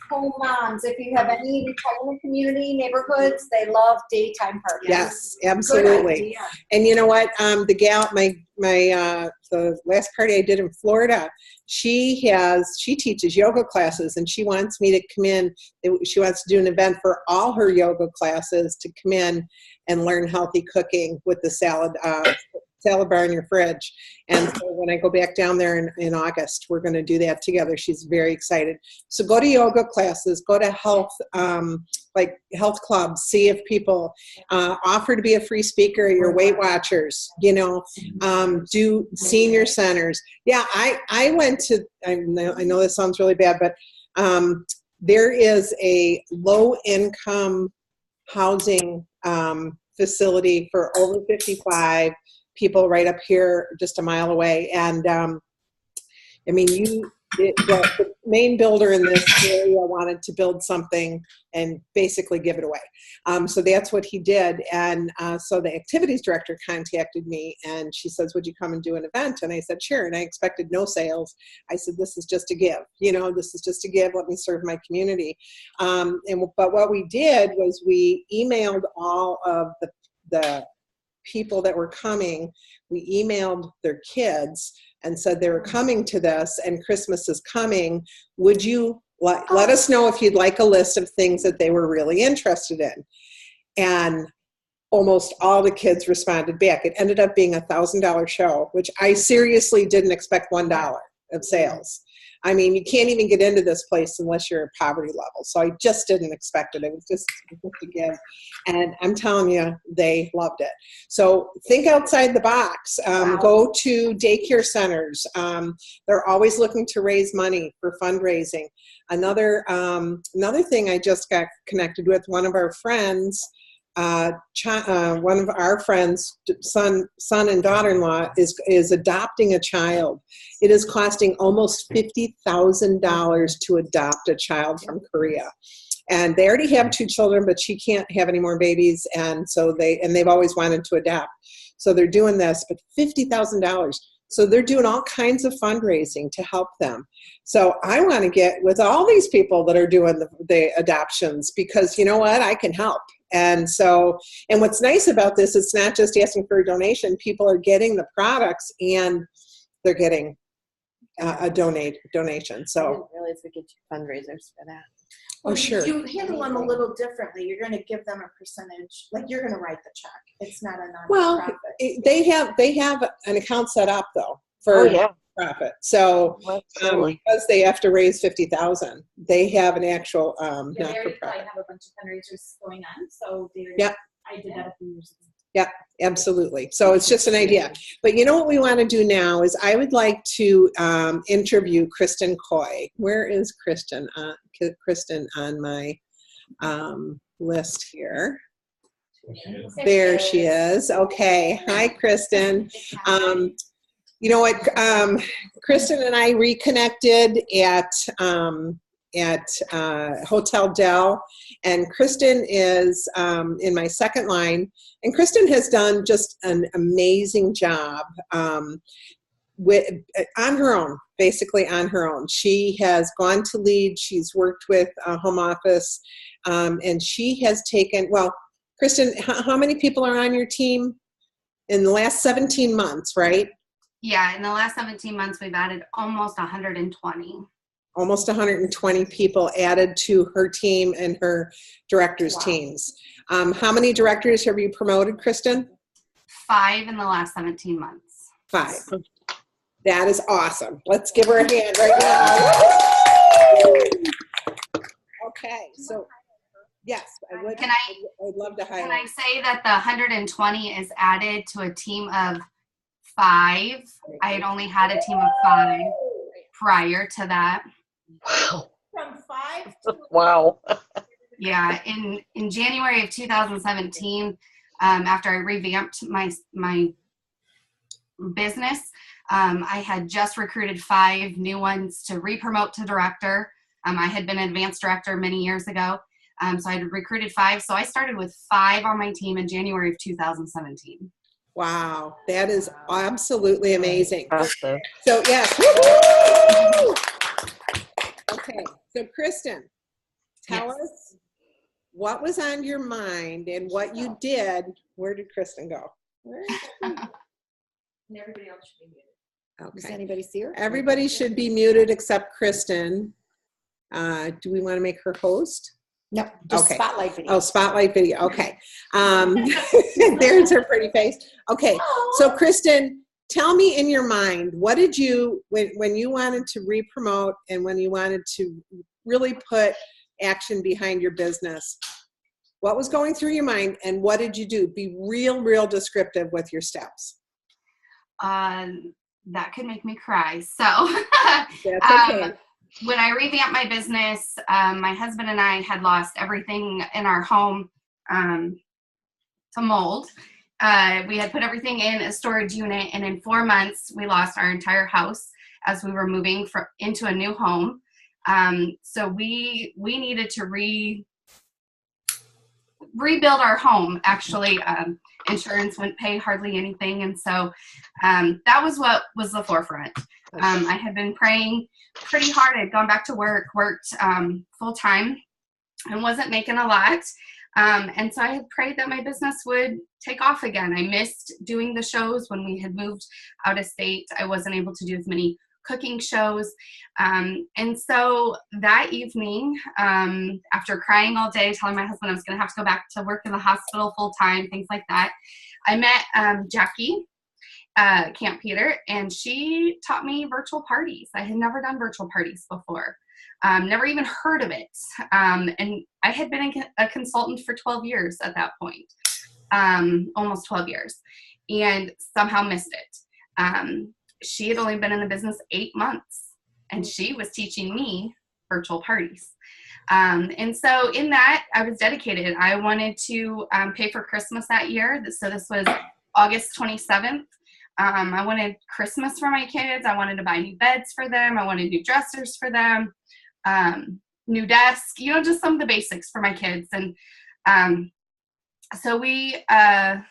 home moms? If you have any retirement community neighborhoods, they love daytime parties. Yes, Good absolutely. idea. And you know what? The gal, the last party I did in Florida, she teaches yoga classes, and she wants me to come in. She wants to do an event for all her yoga classes to come in and learn healthy cooking with the salad bar in your fridge. And so when I go back down there in August, we're going to do that together. She's very excited. So go to yoga classes, go to health clubs, see if people offer to be a free speaker at your Weight Watchers, do senior centers. Yeah, I went to, I know this sounds really bad, but there is a low income housing facility for over 55 people right up here just a mile away. And I mean, the main builder in this area wanted to build something and basically give it away. So that's what he did. And so the activities director contacted me and she says, would you come and do an event? And I said, sure. And I expected no sales. I said, this is just a give, this is just a give. Let me serve my community. But what we did was we emailed all of the people that were coming. We emailed their kids and said they were coming to this and Christmas is coming. Would you let us know if you'd like a list of things that they were really interested in? And almost all the kids responded back. It ended up being $1,000 show, which I seriously didn't expect $1 of sales. I mean, you can't even get into this place unless you're at poverty level. So I just didn't expect it. It was just a give. And I'm telling you, they loved it. So think outside the box. Go to daycare centers. They're always looking to raise money for fundraising. Another thing I just got connected with, one of our friends, son and daughter-in-law is adopting a child. It is costing almost $50,000 to adopt a child from Korea. And they already have 2 children, but she can't have any more babies. And so they've always wanted to adopt. So they're doing this, but $50,000. So they're doing all kinds of fundraising to help them. So I want to get with all these people that are doing the adoptions because you know what? I can help. And so, and what's nice about this, it's not just asking for a donation. People are getting the products and they're getting a donation. So I didn't realize we get fundraisers for that. Oh, sure. You handle them a little differently. You're going to give them a percentage, like you're going to write the check. It's not a nonprofit. Well, they have an account set up though for profit. So because they have to raise $50,000, they have an actual not They for already profit. have a bunch of fundraisers going on, so I did that a few years ago. Yeah, absolutely. So it's just an idea. But you know what we want to do now is I would like to interview Kristen Coy. Where is Kristen? Kristen on my list here. There she is. Okay. Hi, Kristen. You know what? Kristen and I reconnected at Hotel Del, and Kristen is in my second line. And Kristen has done just an amazing job on her own, basically on her own. She has gone to lead. She's worked with home office, and she has taken, well, Kristen, how many people are on your team in the last 17 months, right? Yeah, in the last 17 months, we've added almost 120. Almost 120 people added to her team and her directors' teams. How many directors have you promoted, Kristen? 5 in the last 17 months. 5. That is awesome. Let's give her a hand right now. Okay, so yes, I would. I'd love to hire. Can I say that the 120 is added to a team of 5? I had only had a team of 5 prior to that. Wow. From 5 to wow. Yeah, in January of 2017, after I revamped my business, I had just recruited 5 new ones to re-promote to director. I had been an advanced director many years ago, so I had recruited 5. So I started with 5 on my team in January of 2017. Wow, that is absolutely amazing. Awesome. So yes. Okay, so Kristen, tell us what was on your mind and what you did. Where did Kristen go? And everybody else should be muted. Okay. Does anybody see her? Everybody should be muted except Kristen. Do we want to make her host? No, just Okay. spotlight video. Oh, spotlight video. Okay. There's her pretty face. Okay. So Kristen, tell me in your mind, what did you, when you wanted to re-promote and when you wanted to really put action behind your business, what was going through your mind and what did you do? Be real descriptive with your steps. That could make me cry. So That's okay. When I revamped my business, my husband and I had lost everything in our home to mold. We had put everything in a storage unit, and in 4 months, we lost our entire house as we were moving into a new home. So we needed to rebuild our home. Actually, insurance wouldn't pay hardly anything, and so that was what was the forefront. I had been praying pretty hard. I'd gone back to work, worked full time, and wasn't making a lot. And so I had prayed that my business would take off again. I missed doing the shows when we had moved out of state. I wasn't able to do as many cooking shows. And so that evening, after crying all day, telling my husband I was going to have to go back to work in the hospital full time, things like that, I met Jackie Camp Peter, and she taught me virtual parties. I had never done virtual parties before. Never even heard of it. And I had been a consultant for 12 years at that point, almost 12 years, and somehow missed it. She had only been in the business 8 months, and she was teaching me virtual parties. And so in that, I was dedicated. I wanted to pay for Christmas that year. So this was August 27th. I wanted Christmas for my kids. I wanted to buy new beds for them. I wanted new dressers for them. New desk, just some of the basics for my kids. And so I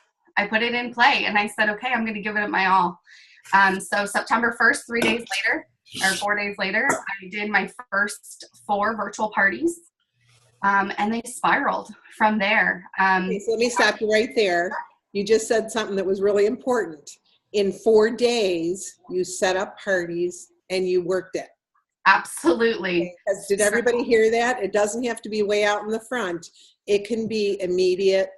put it in play, and I said, okay, I'm going to give it my all. So September 1st, 3 days later, or 4 days later, I did my first 4 virtual parties, and they spiraled from there. Okay, so let me stop you right there. You just said something that was really important. In 4 days, you set up parties and you worked it. Absolutely. Did everybody hear that? It doesn't have to be way out in the front. It can be immediate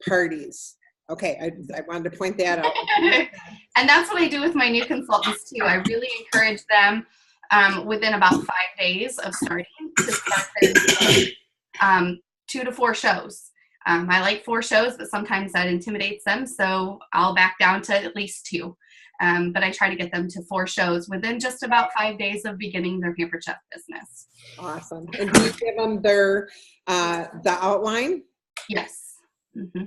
parties. Okay, I wanted to point that out. And that's what I do with my new consultants too. I really encourage them within about 5 days of starting to start their 2 to 4 shows. I like 4 shows, but sometimes that intimidates them, so I'll back down to at least 2. But I try to get them to 4 shows within just about 5 days of beginning their Pampered Chef business. Awesome. And do you give them the outline? Yes. Mm-hmm.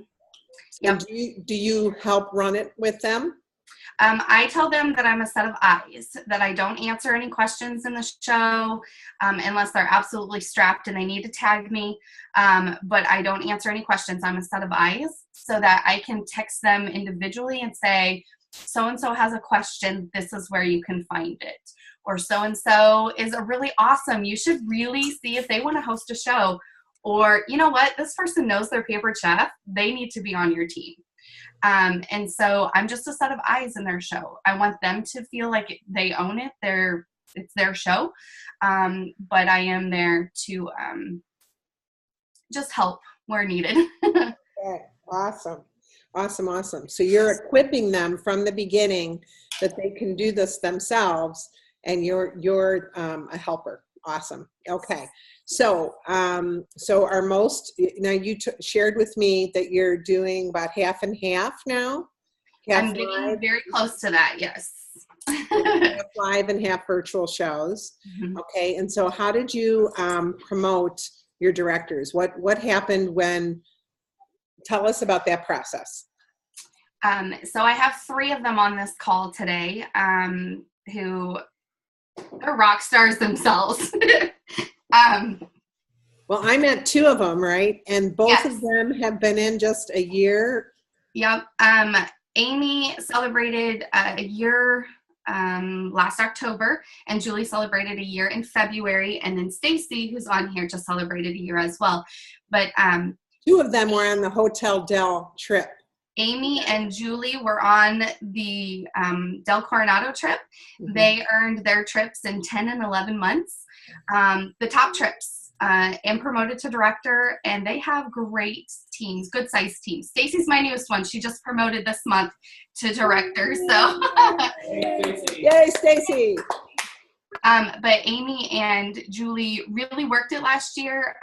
Yep. Do you help run it with them? I tell them that I'm a set of eyes, that I don't answer any questions in the show unless they're absolutely strapped and they need to tag me. But I don't answer any questions. I'm a set of eyes so that I can text them individually and say, so-and-so has a question. This is where you can find it. Or so-and-so is a really awesome. You should really see if they want to host a show. Or, you know what? This person knows their Pampered Chef. They need to be on your team. And so I'm just a set of eyes in their show. I want them to feel like they own it. It's their show. But I am there to just help where needed. Okay. Awesome. Awesome. So you're equipping them from the beginning that they can do this themselves, and you're a helper. Awesome. Okay. So, our most, now you shared with me that you're doing about half and half now. I'm getting very close to that. Yes. Half live and half virtual shows. Mm-hmm. Okay. And so how did you promote your directors? What happened tell us about that process. So I have 3 of them on this call today who are rock stars themselves. Well, I met 2 of them, right? And both of them have been in just a year. Yep. Amy celebrated a year last October, and Julie celebrated a year in February, and then Stacy, who's on here, just celebrated a year as well. But 2 of them were on the Hotel Del trip. Amy and Julie were on the Del Coronado trip. Mm-hmm. They earned their trips in 10 and 11 months. The top trips, and promoted to director, and they have great teams, good sized teams. Stacy's my newest one. She just promoted this month to director. So Yay, Stacy. But Amy and Julie really worked it last year.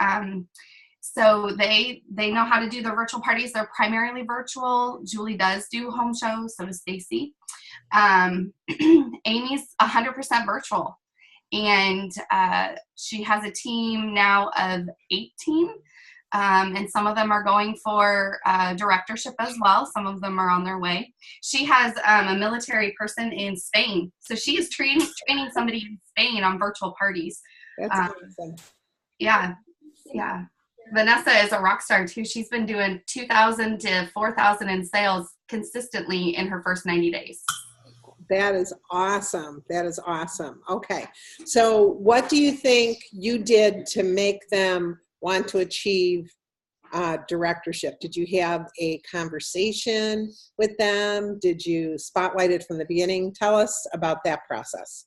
So they know how to do the virtual parties. They're primarily virtual. Julie does do home shows, so does Stacy. Amy's 100% virtual. And she has a team now of 18 And some of them are going for directorship as well. Some of them are on their way. She has a military person in Spain. So she is training somebody in Spain on virtual parties. That's awesome. Yeah. Yeah. Vanessa is a rock star too. She's been doing 2,000 to 4,000 in sales consistently in her first 90 days. That is awesome. That is awesome. Okay. So what do you think you did to make them want to achieve directorship? Did you have a conversation with them? Did you spotlight it from the beginning? Tell us about that process.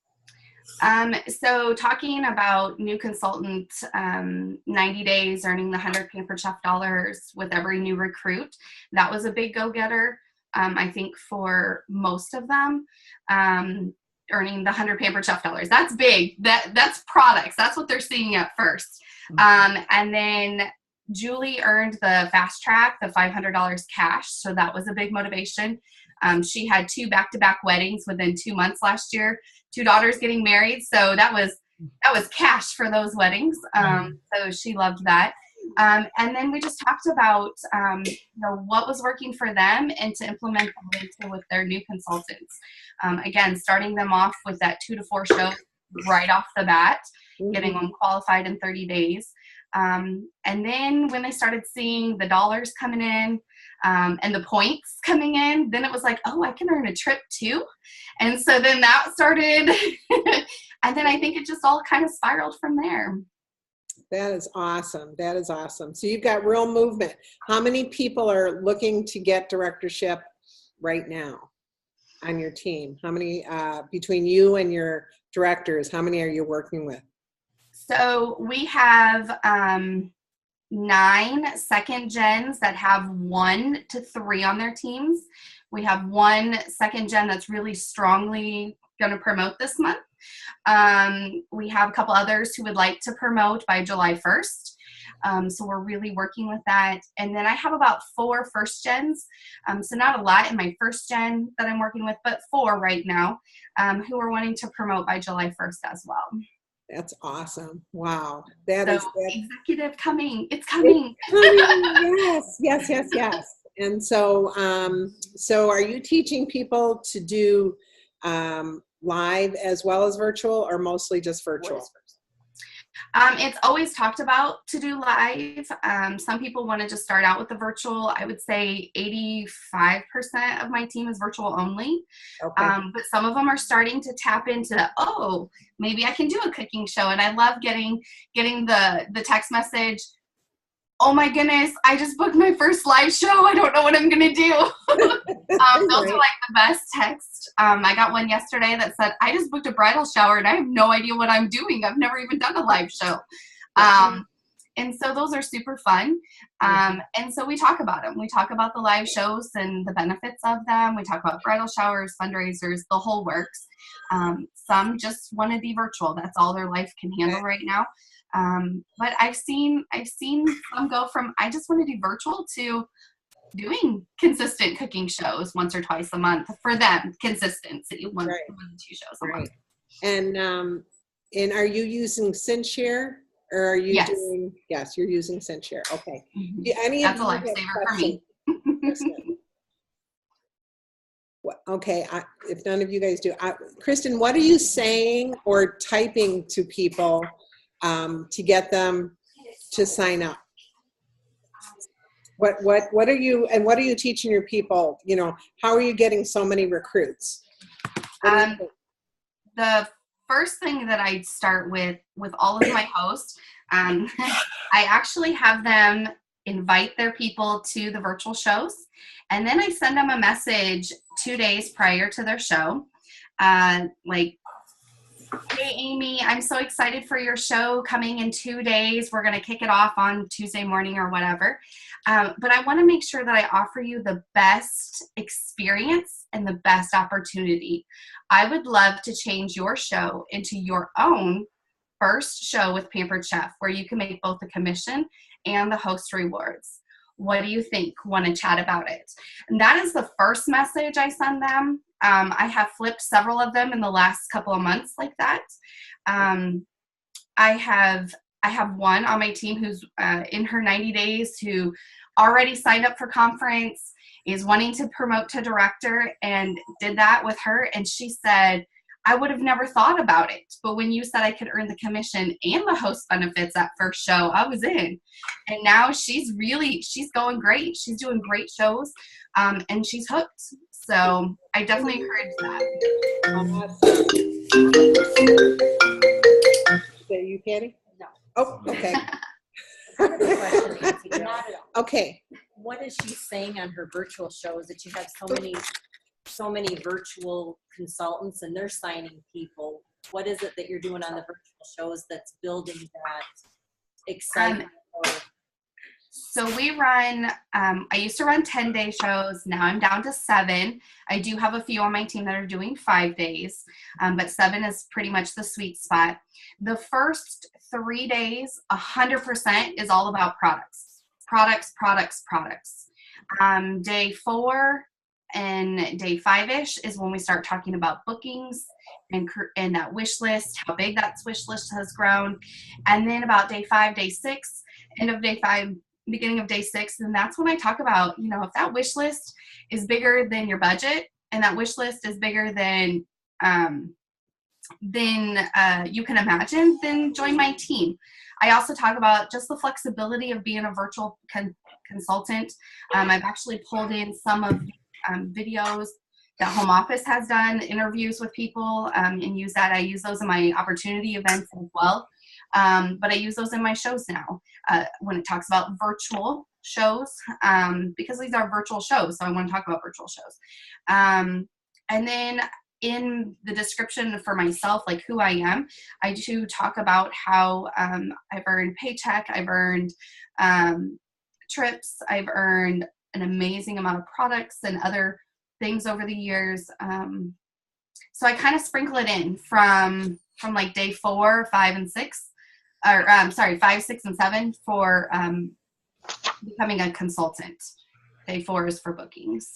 So talking about new consultant, 90 days earning the 100 Pampered Chef dollars with every new recruit, that was a big go-getter. I think for most of them, earning the 100 Pampered Chef dollars, that's big. That's products. That's what they're seeing at first. And then Julie earned the fast track, the $500 cash. So that was a big motivation. She had 2 back-to-back weddings within 2 months last year, 2 daughters getting married. So that was cash for those weddings. So she loved that. And then we just talked about what was working for them and to implement them with their new consultants. Again, starting them off with that 2 to 4 shows right off the bat, getting them qualified in 30 days. And then when they started seeing the dollars coming in and the points coming in, then it was like, oh, I can earn a trip too. And so then that started. And then I think it just all kind of spiraled from there. That is awesome. That is awesome. So you've got real movement. How many people are looking to get directorship right now on your team? How many, between you and your directors, how many are you working with? So we have 9 second gens that have 1 to 3 on their teams. We have 1 second gen that's really strongly going to promote this month. We have a couple others who would like to promote by July 1st. So we're really working with that. And then I have about 4 first gens. So not a lot in my first gen that I'm working with, but 4 right now who are wanting to promote by July 1st as well. That's awesome. Wow. That so is executive coming. It's coming. Yes. And so, so are you teaching people to do live as well as virtual, or mostly just virtual? It's always talked about to do live. Some people want to just start out with the virtual. I would say 85% of my team is virtual only. Okay. But some of them are starting to tap into, oh, maybe I can do a cooking show. And I love getting the text message, oh my goodness, I just booked my first live show. I don't know what I'm going to do. Those are like the best texts. I got one yesterday that said, I just booked a bridal shower and I have no idea what I'm doing. I've never even done a live show. And so those are super fun. And so we talk about them. We talk about the live shows and the benefits of them. We talk about bridal showers, fundraisers, the whole works. Some just want to be virtual. That's all their life can handle right now. But I've seen some go from, I just want to do virtual to doing consistent cooking shows once or twice a month for them. Consistency, one to 2 shows a month. And are you using SynShare, or are you doing? Yes, you're using SynShare. Okay. That's a lifesaver for me. Okay, if none of you guys do, Kristen, what are you saying or typing to people to get them to sign up? What are you teaching your people? You know, how are you getting so many recruits? The first thing that I'd start with all of my hosts, I actually have them invite their people to the virtual shows, and then I send them a message 2 days prior to their show, like, hey Amy, I'm so excited for your show coming in 2 days. We're going to kick it off on Tuesday morning or whatever. But I want to make sure that I offer you the best experience and the best opportunity. I would love to change your show into your own first show with Pampered Chef, where you can make both the commission and the host rewards. What do you think? Want to chat about it? And that is the first message I send them. I have flipped several of them in the last couple of months like that. I have I have one on my team who's in her 90 days who already signed up for conference, is wanting to promote to director, and did that with her. And she said, I would have never thought about it, but when you said I could earn the commission and the host benefits that first show, I was in. And now she's going great. She's doing great shows, and she's hooked. So I definitely encourage that. Is that you, Patty? No. Oh, okay. I have a question, Nancy. Not at all. Okay. What is she saying on her virtual shows that you have so many virtual consultants and they're signing people? What is it that you're doing on the virtual shows that's building that excitement? So we run, I used to run 10-day shows. Now I'm down to 7. I do have a few on my team that are doing 5 days, but 7 is pretty much the sweet spot. The first 3 days, 100% is all about products. Day 4 and day 5-ish is when we start talking about bookings and that wish list, how big that wish list has grown. And then about day 5, day 6, end of day 5, beginning of day 6, and that's when I talk about, if that wish list is bigger than your budget and that wish list is bigger than you can imagine, then join my team. I also talk about just the flexibility of being a virtual consultant. I've actually pulled in some of videos that home office has done, interviews with people, and use that. I use those in my opportunity events as well. But I use those in my shows now when it talks about virtual shows, because these are virtual shows, so I want to talk about virtual shows. And then in the description for myself, like who I am, I do talk about how I've earned paycheck, I've earned trips, I've earned an amazing amount of products and other things over the years. So I kind of sprinkle it in from like day 4, 5, and 6. Or 5, 6, and 7 for becoming a consultant. Day 4 is for bookings.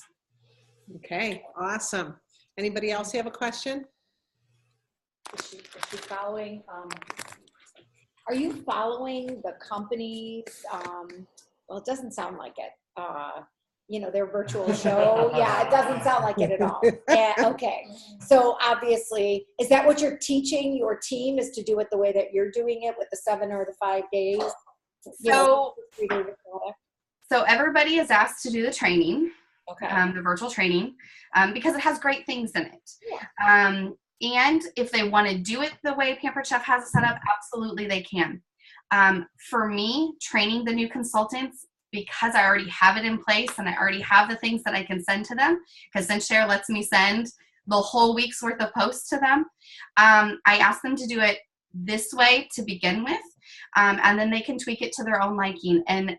Okay, awesome. Anybody else have a question? Is she following, are you following the companies? Well, it doesn't sound like it. Their virtual show. Yeah, it doesn't sound like it at all. Yeah, okay. So obviously, is that what you're teaching your team, is to do it the way that you're doing it with the 7 or the 5 days? So everybody is asked to do the training, okay. The virtual training, because it has great things in it. Yeah. And if they want to do it the way Pampered Chef has it set up, absolutely they can. For me, training the new consultants, because I already have it in place and I already have the things that I can send to them, because SendShare lets me send the whole week's worth of posts to them. I ask them to do it this way to begin with, and then they can tweak it to their own liking. And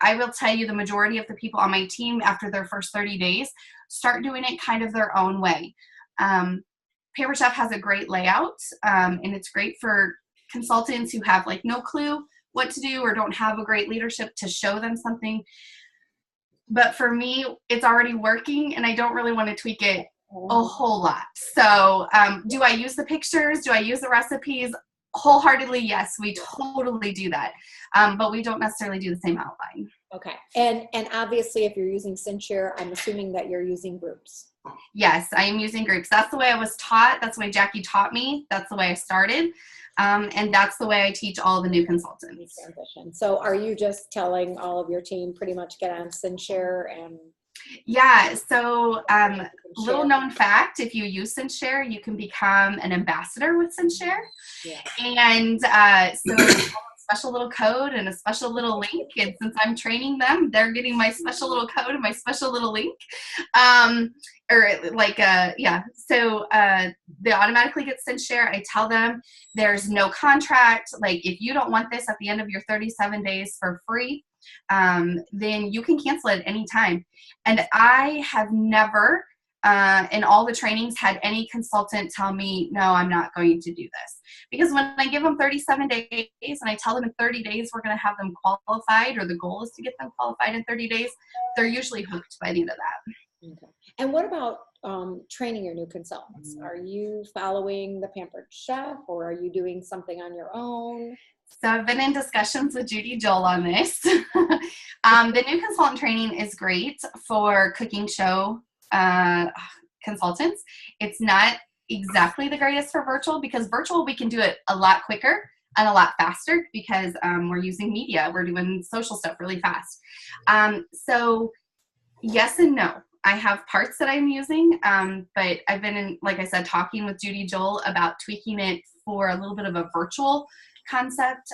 I will tell you, the majority of the people on my team after their first 30 days start doing it kind of their own way. Pampered Chef has a great layout, and it's great for consultants who have like no clue what to do or don't have a great leadership to show them something. But for me, it's already working and I don't really want to tweak it a whole lot. So do I use the pictures? Do I use the recipes? Wholeheartedly, yes, we totally do that. But we don't necessarily do the same outline. Okay. And obviously if you're using SendShare, I'm assuming that you're using groups. Yes, I am using groups. That's the way I was taught. That's the way Jackie taught me. That's the way I started. And that's the way I teach all the new consultants. So are you just telling all of your team pretty much get on SendShare and? Yeah, so little known fact, if you use SendShare, you can become an ambassador with SendShare. Yeah. And so a special little code and a special little link. And since I'm training them, they're getting my special little code and my special little link. So they automatically get SendShare. I tell them there's no contract. Like if you don't want this at the end of your 37 days for free, then you can cancel it anytime. And I have never, in all the trainings, had any consultant tell me, no, I'm not going to do this. Because when I give them 37 days and I tell them in 30 days we're going to have them qualified, or the goal is to get them qualified in 30 days, they're usually hooked by the end of that. Okay. And what about training your new consultants? Are you following the Pampered Chef, or are you doing something on your own? So I've been in discussions with Judy Joel on this. The new consultant training is great for cooking show consultants. It's not exactly the greatest for virtual, because virtual we can do it a lot quicker and a lot faster because we're using media. We're doing social stuff really fast. So yes and no. I have parts that I'm using, but I've been, like I said, talking with Judy Joel about tweaking it for a little bit of a virtual concept,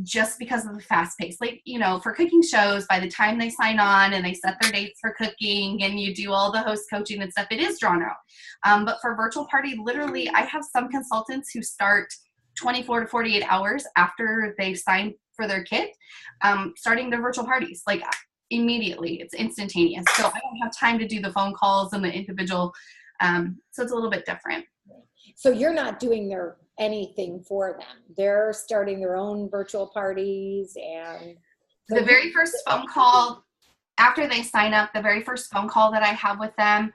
just because of the fast pace. Like, you know, for cooking shows, by the time they sign on and they set their dates for cooking and you do all the host coaching and stuff, it is drawn out. But for virtual party, literally, I have some consultants who start 24 to 48 hours after they've signed for their kit, starting their virtual parties, like immediately. It's instantaneous. So I don't have time to do the phone calls and the individual. So it's a little bit different. So you're not doing anything for them. They're starting their own virtual parties, and the very first phone call after they sign up, the very first phone call that I have with them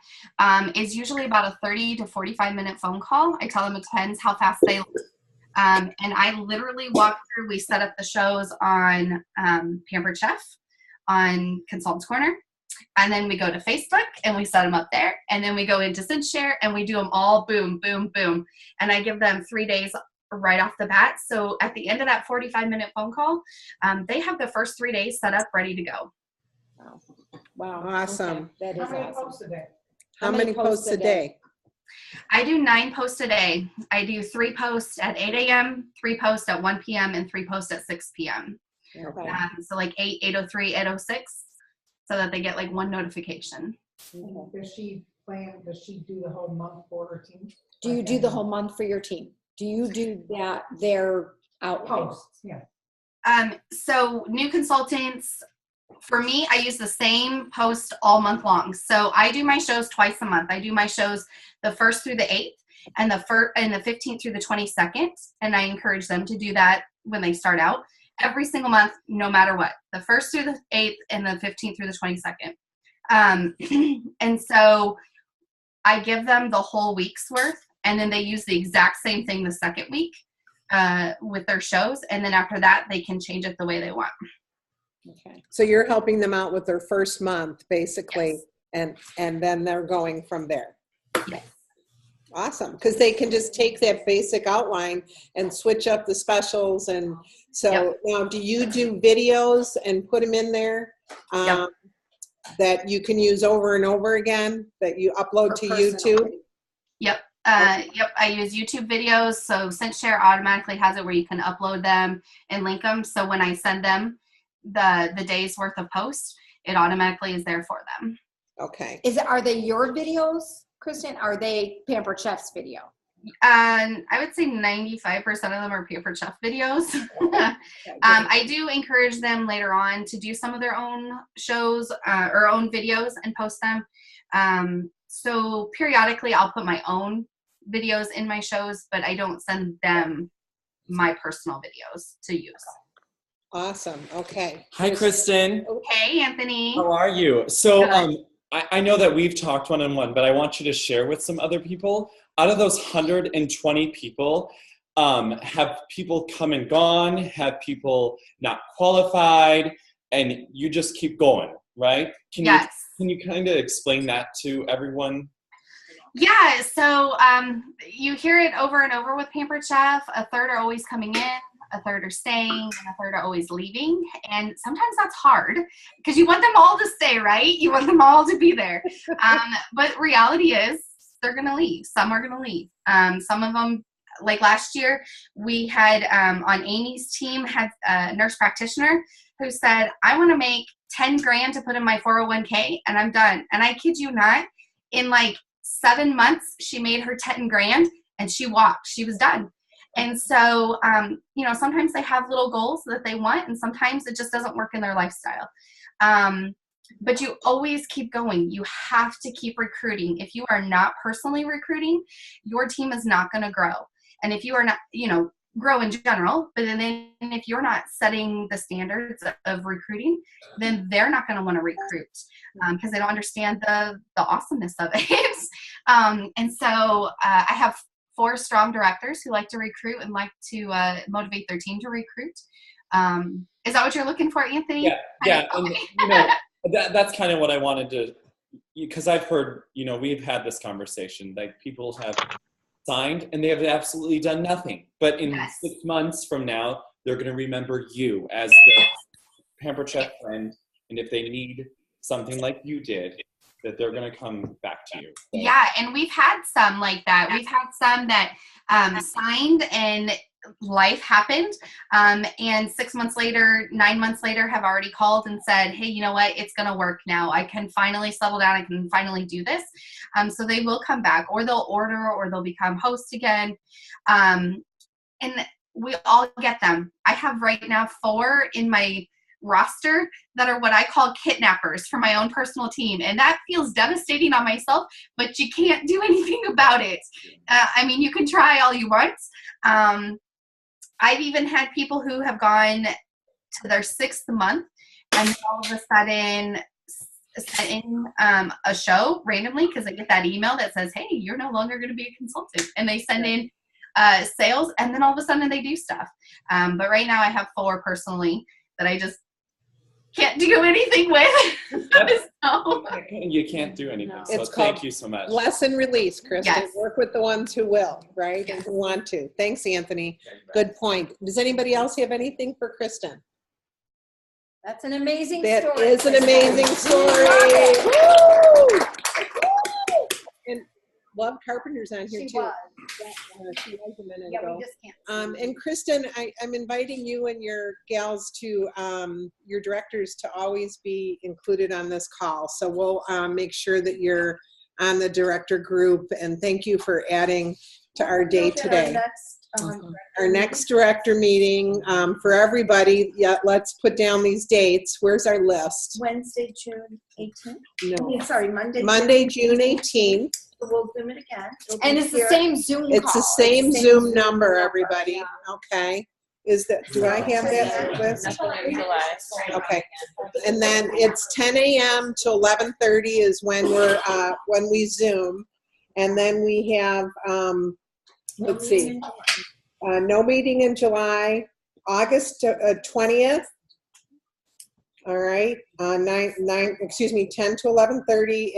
is usually about a 30 to 45 minute phone call. I tell them it depends how fast they and I literally walk through, we set up the shows on Pampered Chef, on Consultants Corner, and then we go to Facebook and we set them up there, and then we go into SynShare and we do them all boom, boom, boom. And I give them 3 days right off the bat. So at the end of that 45-minute phone call, they have the first 3 days set up, ready to go. Wow. Awesome. Okay. That is How many awesome. posts a day? How many posts a day? I do 9 posts a day. I do 3 posts at 8 a.m., 3 posts at 1 p.m., and 3 posts at 6 p.m. Okay. So like 8, 8:03, 8:06, so that they get like one notification. Does she do the whole month for her team? Do you do the whole month for your team? Do you do that, their outreach? Posts, yeah. So new consultants, for me, I use the same post all month long. So I do my shows twice a month. I do my shows the 1st through the 8th and the 15th through the 22nd. And I encourage them to do that when they start out every single month, no matter what, the 1st through the 8th and the 15th through the 22nd. And so I give them the whole week's worth, and then they use the exact same thing the second week with their shows. And then after that, they can change it the way they want. Okay. So you're helping them out with their first month, basically, yes. and then they're going from there. Yes. Awesome, because they can just take that basic outline and switch up the specials. And so Yep. now, do you do videos and put them in there Yep. that you can use over and over again, that you upload to YouTube? Yep. Yep. I use YouTube videos. So SynShare automatically has it where you can upload them and link them. So when I send them the day's worth of posts, it automatically is there for them. Okay. Are they your videos, Kristen? Are they Pampered Chef's video? I would say 95% of them are Pampered Chef videos. I do encourage them later on to do some of their own shows or own videos and post them. So periodically I'll put my own videos in my shows, but I don't send them my personal videos to use. Awesome. Okay. Hi, Kristen. Hey, Anthony. How are you? So I know that we've talked one-on-one, but I want you to share with some other people. Out of those 120 people, have people come and gone? Have people not qualified? And you just keep going, right? Can you kind of explain that to everyone? Yeah, so you hear it over and over with Pampered Chef. A third are always coming in, a third are staying, and a third are always leaving. And sometimes that's hard because you want them all to stay, right? You want them all to be there. But reality is they're going to leave. Some are going to leave. Some of them, like last year, we had on Amy's team had a nurse practitioner who said, I want to make 10 grand to put in my 401k and I'm done. And I kid you not, in like 7 months, she made her 10 grand and she walked. She was done. And so, sometimes they have little goals that they want, and sometimes it just doesn't work in their lifestyle. But you always keep going. You have to keep recruiting. If you are not personally recruiting, your team is not going to grow. And if you are not, grow in general, but then if you're not setting the standards of recruiting, then they're not going to want to recruit because they don't understand the awesomeness of it. And so I have 4 strong directors who like to recruit and like to motivate their team to recruit. Is that what you're looking for, Anthony? Yeah. And, that's kind of what I wanted to, because I've heard, we've had this conversation, like people have signed and they have absolutely done nothing. But in 6 months from now, they're going to remember you as the Pampered Chef friend. And if they need something like you did, that they're going to come back to you. So. Yeah, and we've had some like that. We've had some that signed and life happened. And 6 months later, 9 months later, have already called and said, hey, you know what? It's going to work now. I can finally settle down. I can finally do this. So they will come back, or they'll order, or they'll become host again. And we all get them. I have right now 4 in my roster that are what I call kidnappers for my own personal team. And that feels devastating on myself, but you can't do anything about it. I mean, you can try all you want. I've even had people who have gone to their 6th month and all of a sudden set in a show randomly because they get that email that says, hey, you're no longer going to be a consultant. And they send in sales, and then all of a sudden they do stuff. But right now I have 4 personally that I just can't do anything with. So. You can't do anything. So It's thank called you so much. Lesson release, Kristen. Yes. Work with the ones who will, right? And who want to. Thanks, Anthony. Good point. Does anybody else have anything for Kristen? That's an amazing That story. is an amazing story. Woo! And Love Carpenter's on here She too. was. She was a minute Yeah, ago. we just can't. And Kristen, I'm inviting you and your gals to, your directors to always be included on this call. So we'll make sure that you're on the director group, and thank you for adding to our day today. Our next director meeting for everybody. Yeah, let's put down these dates. Where's our list? Wednesday, June 18th? No. Sorry, Monday. Monday, June 18th. We'll Zoom it again. And it's the same Zoom call. It's the same Zoom number, everybody. Okay. Is that, do I have that list? Okay. And then it's 10 a.m. to 11:30 is when we're, when we Zoom. And then we have, let's see, no meeting in July, August 20th. All right. 10 to 11:30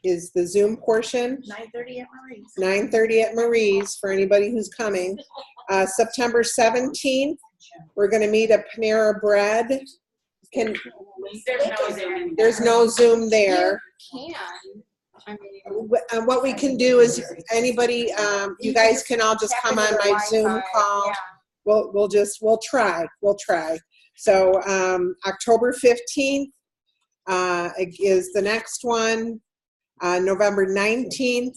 is the Zoom portion. 9:30 at Marie's. 9:30 at Marie's for anybody who's coming. September 17th, we're going to meet at Panera Bread. There's no Zoom there. What we can do is anybody, you guys can all just come on my Zoom call. We'll try. So October 15th is the next one. November 19th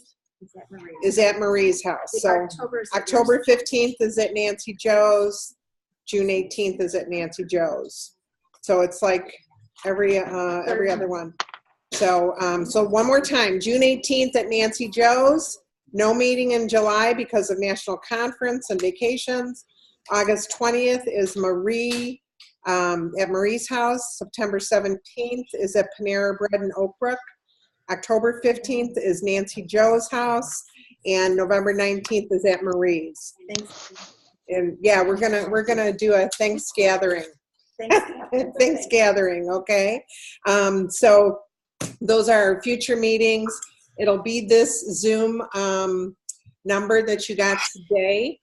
is at Marie's house. So October 15th is at Nancy Joe's. June 18th is at Nancy Joe's. So it's like every other one. So so one more time, June 18th at Nancy Joe's. No meeting in July because of National Conference and vacations. August 20th is Marie at Marie's house. September 17th is at Panera Bread in Oak Brook. October 15th is Nancy Joe's house, and November 19th is at Marie's. And yeah, we're gonna do a Thanksgathering. Thanksgathering, okay? So those are our future meetings. It'll be this Zoom number that you got today.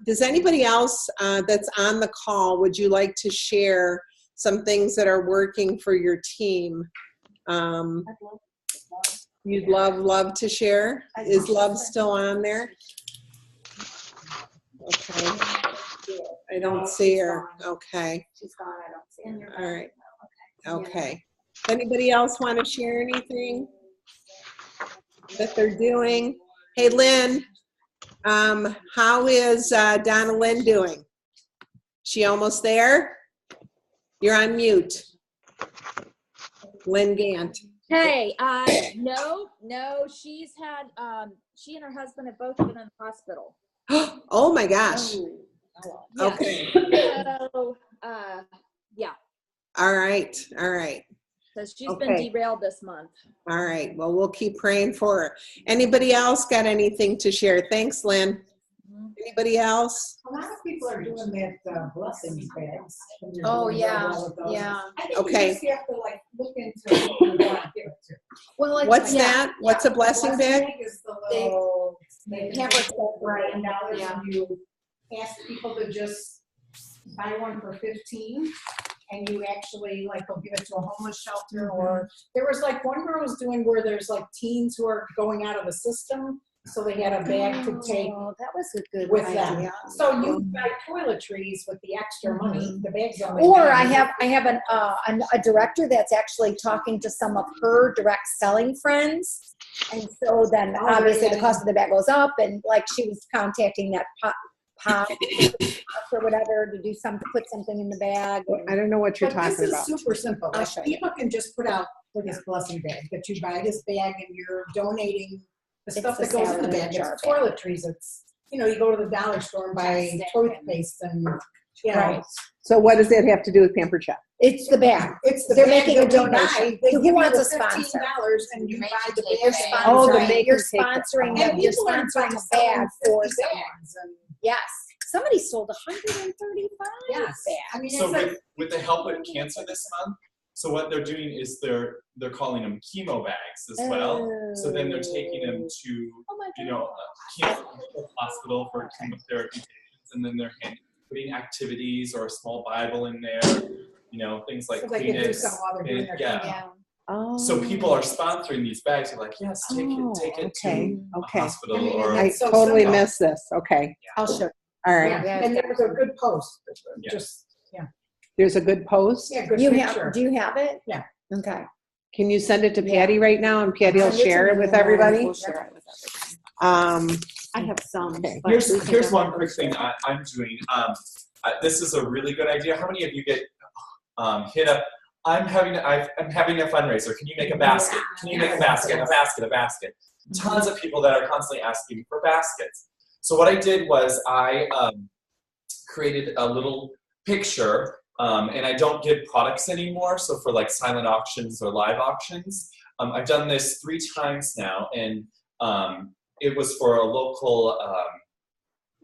Does anybody else that's on the call, would you like to share some things that are working for your team? You'd love to share? Is Love still on there? Okay. I don't see her. Okay. She's gone. I don't see her. All right. Okay. Anybody else want to share anything that they're doing? Hey, Lynn, how is Donna Lynn doing? She almost there? You're on mute. Lynn Gant. Hey, no, she's had, she and her husband have both been in the hospital. Oh my gosh. Yeah. Okay. So, yeah, All right. All right. because she's been Okay. derailed this month. All right. Well, we'll keep praying for her. Anybody else got anything to share? Thanks, Lynn. Anybody else? A lot of people are doing that blessings bags. and they're Oh, doing yeah, well with those. yeah. I think Okay. you just have to like look into who you want to give it to. Well, like, What's yeah, that? What's a blessing bag? Is the little Pampered $10 Yeah. and you ask people to just buy one for 15 and you actually like they'll give it to a homeless shelter or there was like one girl was doing where there's like teens who are going out of the system. So they had a bag to take Oh, that was a good with idea. them. So you buy toiletries with the extra money, the bags only. Or I have a director that's actually talking to some of her direct selling friends. And so then Oh, obviously yeah. the cost of the bag goes up, and like she was contacting that pop or whatever to do something, put something in the bag. I don't know what you're But this talking is about. super simple. I'll Like, show you. people can just put out for this blessing bag that you buy this bag and you're donating the It's stuff the that goes in the salad bag. jar It's bag. toiletries. It's, you know, you go to the dollar store and buy toothpaste and, you know. Right. So what does that have to do with Pampered Chef? It's the bag. It's the They're bag making a that we buy. donation. They Who give you wants the a sponsor? $15 and you buy the You're bag. sponsoring, Oh, the make you're and take. sponsoring, And them. You're people are sponsoring a selling bag for 50 someone. bags and- Yes. Somebody sold 135 Yes. bags. I mean, So it's like, with the Help with Cancer this month, so what they're doing is they're calling them chemo bags as well. So then they're taking them to Oh my you know chemo hospital for chemotherapy patients, and then they're putting activities or a small Bible in there, you know, things like so they can do Kleenex. something while they're doing their Yeah. chemo. Oh. So people are sponsoring these bags. They're like, yes, take it okay, to a okay. hospital I mean, or I so totally simple. missed this. Okay. I'll show. All right. Yeah, and there was a good post. Yeah. Just, yeah. There's a good post. Yeah, good You picture. have, do you have it? Yeah. Okay. Can you send it to Patty right now and Patty will Send it to share it me with and then everybody? we'll share it with everybody. I have some. Okay. Here's one quick thing I'm doing. This is a really good idea. How many of you get hit up? I'm having a fundraiser. Can you make a basket? Can you make a basket? A basket. Tons of people that are constantly asking for baskets. So what I did was I created a little picture, and I don't give products anymore. So for like silent auctions or live auctions, I've done this 3 times now, and it was for a local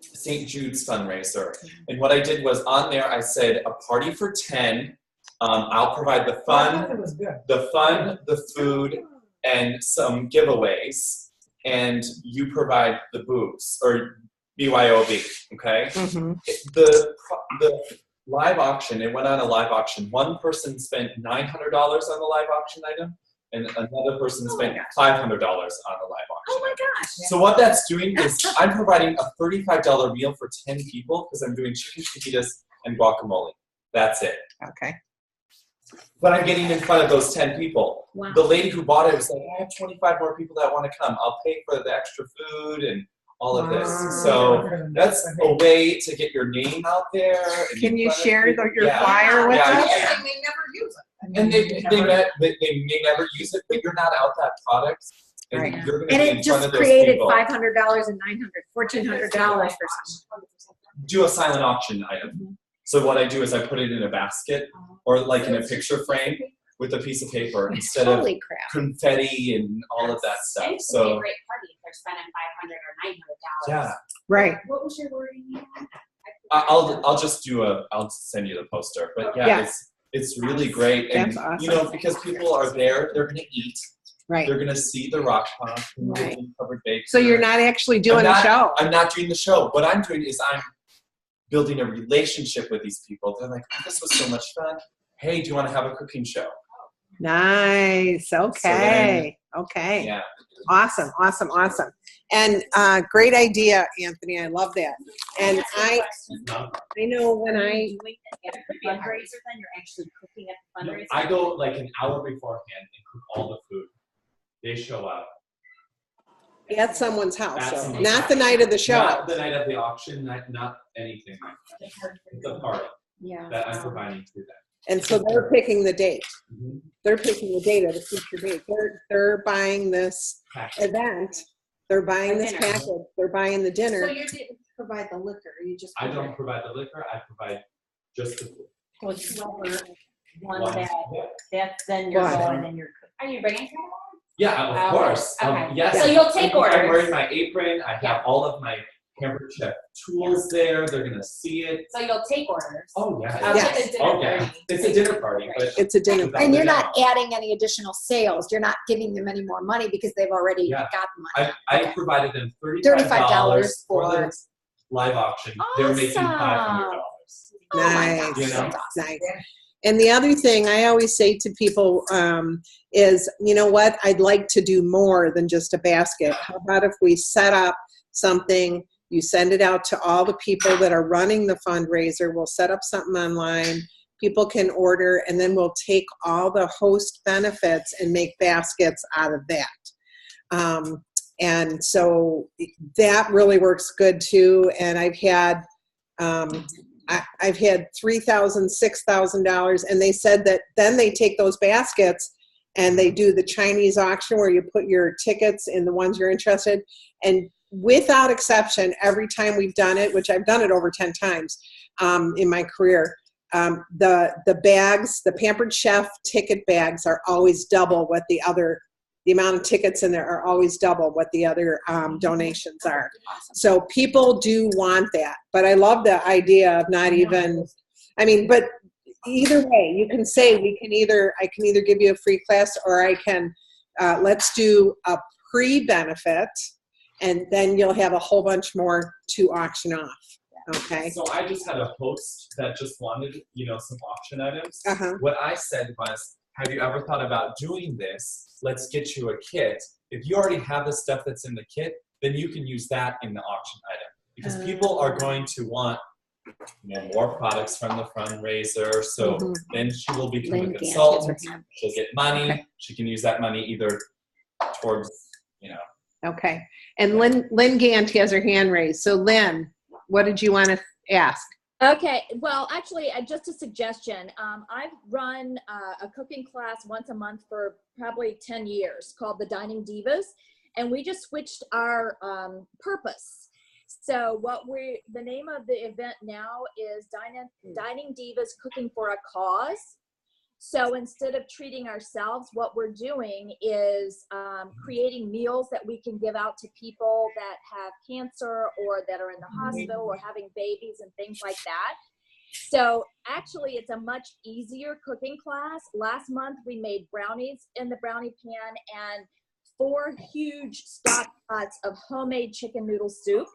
St. Jude's fundraiser. And what I did was on there, I said a party for 10. I'll provide the I fun, thought it was good. the food, and some giveaways, and you provide the booze or BYOB. Okay. Mhm. The live auction. It went on a live auction. One person spent $900 on the live auction item, and another person spent $500 on the live auction. Oh my gosh. So what that's doing is I'm providing a $35 meal for 10 people because I'm doing chicken fajitas and guacamole. That's it. Okay. But I'm getting in front of those 10 people. Wow. The lady who bought it was like, I have 25 more people that want to come. I'll pay for the extra food and all of this. So that's a way to get your name out there. And Can in you front of share people. your flyer with Yeah, us? yeah. And they never use it. And they may never use it, but you're not out that product. And Right. you're going to And be it in front just of those created people. $500 and $1,400 for someone. Do a silent auction item. So what I do is I put it in a basket or like in a picture frame with a piece of paper instead of Holy crap. confetti and all of that stuff. It's gonna be a So great party if they're spending $500 or $900. yeah, Right. What was your wording? I'll just do I'll send you the poster. But yeah, Yeah. it's really great. And That's awesome. you know, because people are there, they're gonna eat. Right. They're gonna see the rock pop and Right. the covered bacon. So you're not actually doing I'm a not- show. I'm not doing the show. What I'm doing is I'm building a relationship with these people. They're like, oh, this was so much fun. Hey, do you want to have a cooking show? Nice. Okay. Okay. Yeah. Awesome, awesome, awesome. And great idea, Anthony. I love that. And I know when I Fundraiser, then you're actually cooking at the fundraiser. I go like an hour beforehand and cook all the food. They show up. at someone's house, At so someone's not house. the night of the show. Not the night of the auction, not anything. It's a party Yeah. that I'm providing to them. And so they're picking the date. Mhm. They're picking the date of the future date. They're buying this event. They're buying this dinner. package. They're buying the So dinner. you're provide the liquor, you just. I don't provide the liquor, I provide just the food. So it's whoever won One. that, Yeah. that's then you're What? going and you're. Are you bringing? Yeah, of Okay, course. okay. Yes. So you'll take I'm wearing orders. my apron. I have Yeah. all of my Pampered Chef tools there. They're gonna see it. So you'll take orders. Oh yeah. Okay. Yes. It's a dinner Oh yeah. party. It's a dinner party, but It's a dinner. without And the you're not demo. adding any additional sales. You're not giving them any more money because they've already Yeah. got money. I provided them $35 for the for- live auction. They're making $500. Oh my Nice. gosh, You know? that's awesome. Nice. And the other thing I always say to people is, you know what, I'd like to do more than just a basket. How about if we set up something, you send it out to all the people that are running the fundraiser, we'll set up something online, people can order, and then we'll take all the host benefits and make baskets out of that. And so that really works good too. And I've had $3,000, $6,000, and they said that then they take those baskets and they do the Chinese auction where you put your tickets in the ones you're interested. And without exception, every time we've done it, which I've done it over 10 times in my career, the bags, the Pampered Chef ticket bags are always double what the amount of tickets in there are always double what the other donations are. So people do want that. But I love the idea of not even, I mean, but either way, you can say I can either give you a free class or I can, let's do a pre-benefit and then you'll have a whole bunch more to auction off. Okay. So I just had a host that just wanted, some auction items. Uh-huh. What I said was, have you ever thought about doing this? Let's get you a kit. If you already have the stuff that's in the kit, then you can use that in the auction item. Because people are going to want more products from the fundraiser. So then she will become a consultant. She'll get money. Okay. She can use that money either towards, Okay. And Lynn Gant has her hand raised. So Lynn, what did you want to ask? Okay, well, actually, just a suggestion. I've run a cooking class once a month for probably 10 years called the Dining Divas, and we just switched our purpose. So the name of the event now is Dining Divas Cooking for a Cause. So instead of treating ourselves, what we're doing is creating meals that we can give out to people that have cancer or that are in the hospital or having babies and things like that. So actually, it's a much easier cooking class. Last month, we made brownies in the brownie pan and 4 huge stock pots of homemade chicken noodle soup.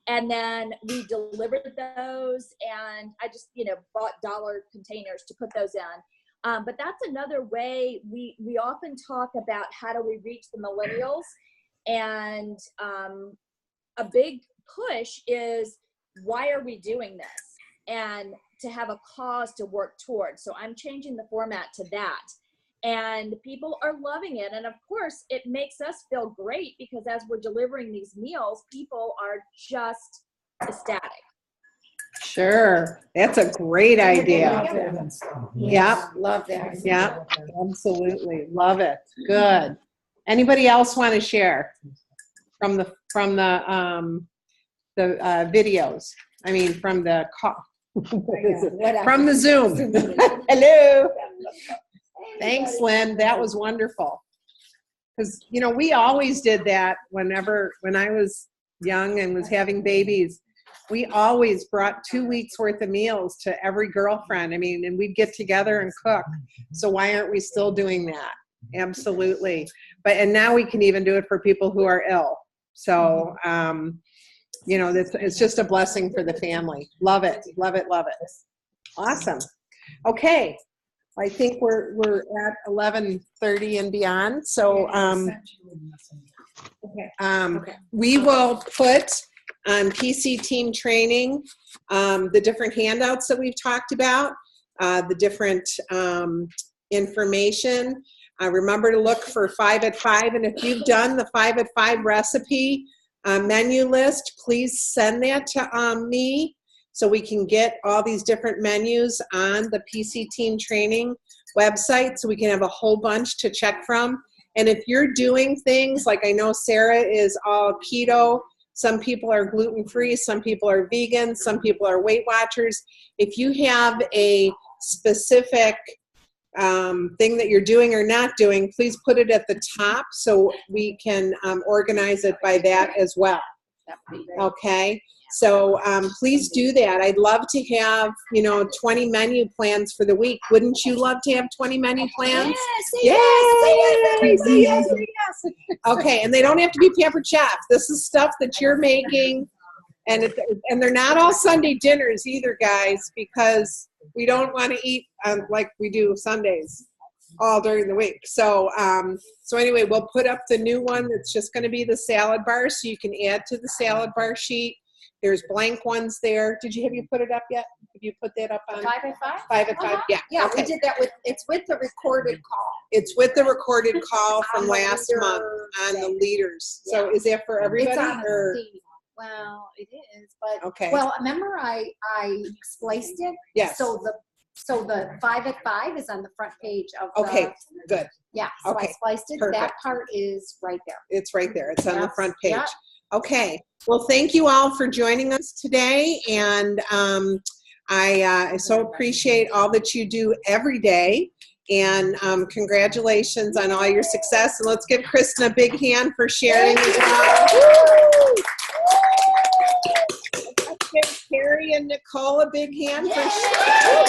And then we delivered those, and I just, bought dollar containers to put those in. But that's another way we often talk about how do we reach the millennials, and a big push is why are we doing this, and to have a cause to work towards. So I'm changing the format to that, and people are loving it. And of course, it makes us feel great because as we're delivering these meals, people are just ecstatic. Sure. That's a great idea. Yep. Love that. Yeah, absolutely. Love it. Good. Anybody else want to share from the videos? I mean, from the call. From the Zoom. Hello. Thanks, Lynn. That was wonderful. Because, we always did that when I was young and was having babies. We always brought 2 weeks worth of meals to every girlfriend. I mean, and we'd get together and cook. So why aren't we still doing that? Absolutely. And now we can even do it for people who are ill. So, it's just a blessing for the family. Love it. Love it. Love it. Awesome. Okay. I think we're at 11:30 and beyond. So, we will put on PC Team Training, the different handouts that we've talked about, the different information. Remember to look for 5 at 5, and if you've done the 5 at 5 recipe menu list, please send that to me so we can get all these different menus on the PC Team Training website so we can have a whole bunch to check from. And if you're doing things like I know Sarah is all keto, Some people are gluten-free, some people are vegan, some people are Weight Watchers. If you have a specific thing that you're doing or not doing, please put it at the top so we can organize it by that as well. Okay, so please do that. I'd love to have, 20 menu plans for the week. Wouldn't you love to have 20 menu plans? Yes, say yes. Okay, and they don't have to be Pampered Chef. This is stuff that you're making, and they're not all Sunday dinners either, guys, because we don't want to eat like we do Sundays all during the week. So anyway, we'll put up the new one. It's just going to be the salad bar, so you can add to the salad bar sheet. There's blank ones there. Have you put it up yet? Have you put that up on 5 at 5? 5 at 5? Yeah. Yeah, Okay. we did that it's with the recorded call. It's with the recorded call from last month on the leaders. So is that for everybody? It's on a or? CD. Well, it is, but Okay. well, remember I spliced it? Yes. So the 5 at 5 is on the front page of the Okay, good. Yeah, so I Okay, spliced it. perfect. That part is right there. It's right there. It's on the Yes, front page. yeah. Okay. Well, thank you all for joining us today. And I so appreciate all that you do every day. And congratulations on all your success. And let's give Kristen a big hand for sharing as well. Let's give Carrie and Nicole a big hand for sharing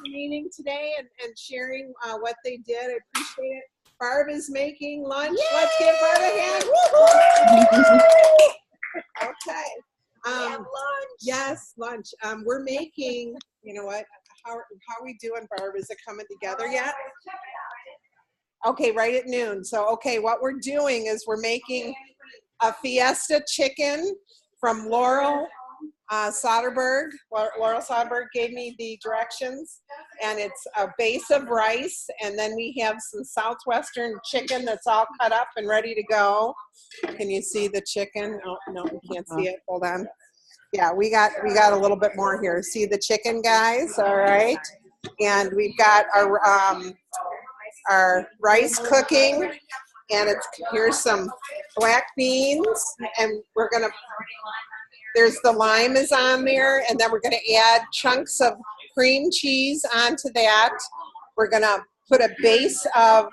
meeting today and sharing what they did. I appreciate it. Barb is making lunch. Yay! Let's give Barb a hand. Okay. Lunch. Yes, lunch. We're making, you know what? How are we doing, Barb? Is it coming together yet? Okay, right at noon. So, okay, what we're doing is we're making a fiesta chicken from Laurel Soderberg. Laurel Soderberg gave me the directions, and it's a base of rice, and then we have some Southwestern chicken that's all cut up and ready to go. Can you see the chicken? Oh, no, you can't see it. Hold on. Yeah, we got a little bit more here. See the chicken, guys? All right. And we've got our rice cooking, and here's some black beans, and there's the lime is on there, and then we're gonna add chunks of cream cheese onto that. We're gonna put a base of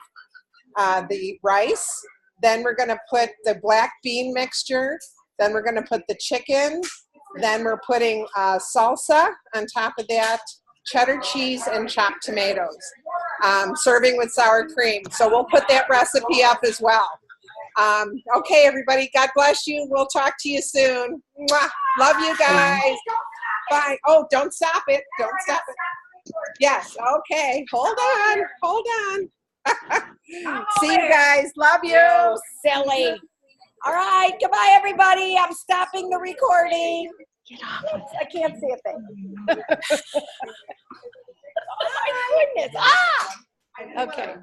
the rice, then we're gonna put the black bean mixture, then we're gonna put the chicken, then we're putting salsa on top of that, cheddar cheese, and chopped tomatoes, serving with sour cream. So we'll put that recipe up as well. Okay, everybody, God bless you. We'll talk to you soon. Mwah. Love you guys. Bye. Oh, don't stop it. Don't stop it. Yes, okay. Hold on. Hold on. See you guys. Love you. Silly. All right, goodbye, everybody. I'm stopping the recording. Get off. I can't see a thing. Oh, my goodness. Ah! Okay.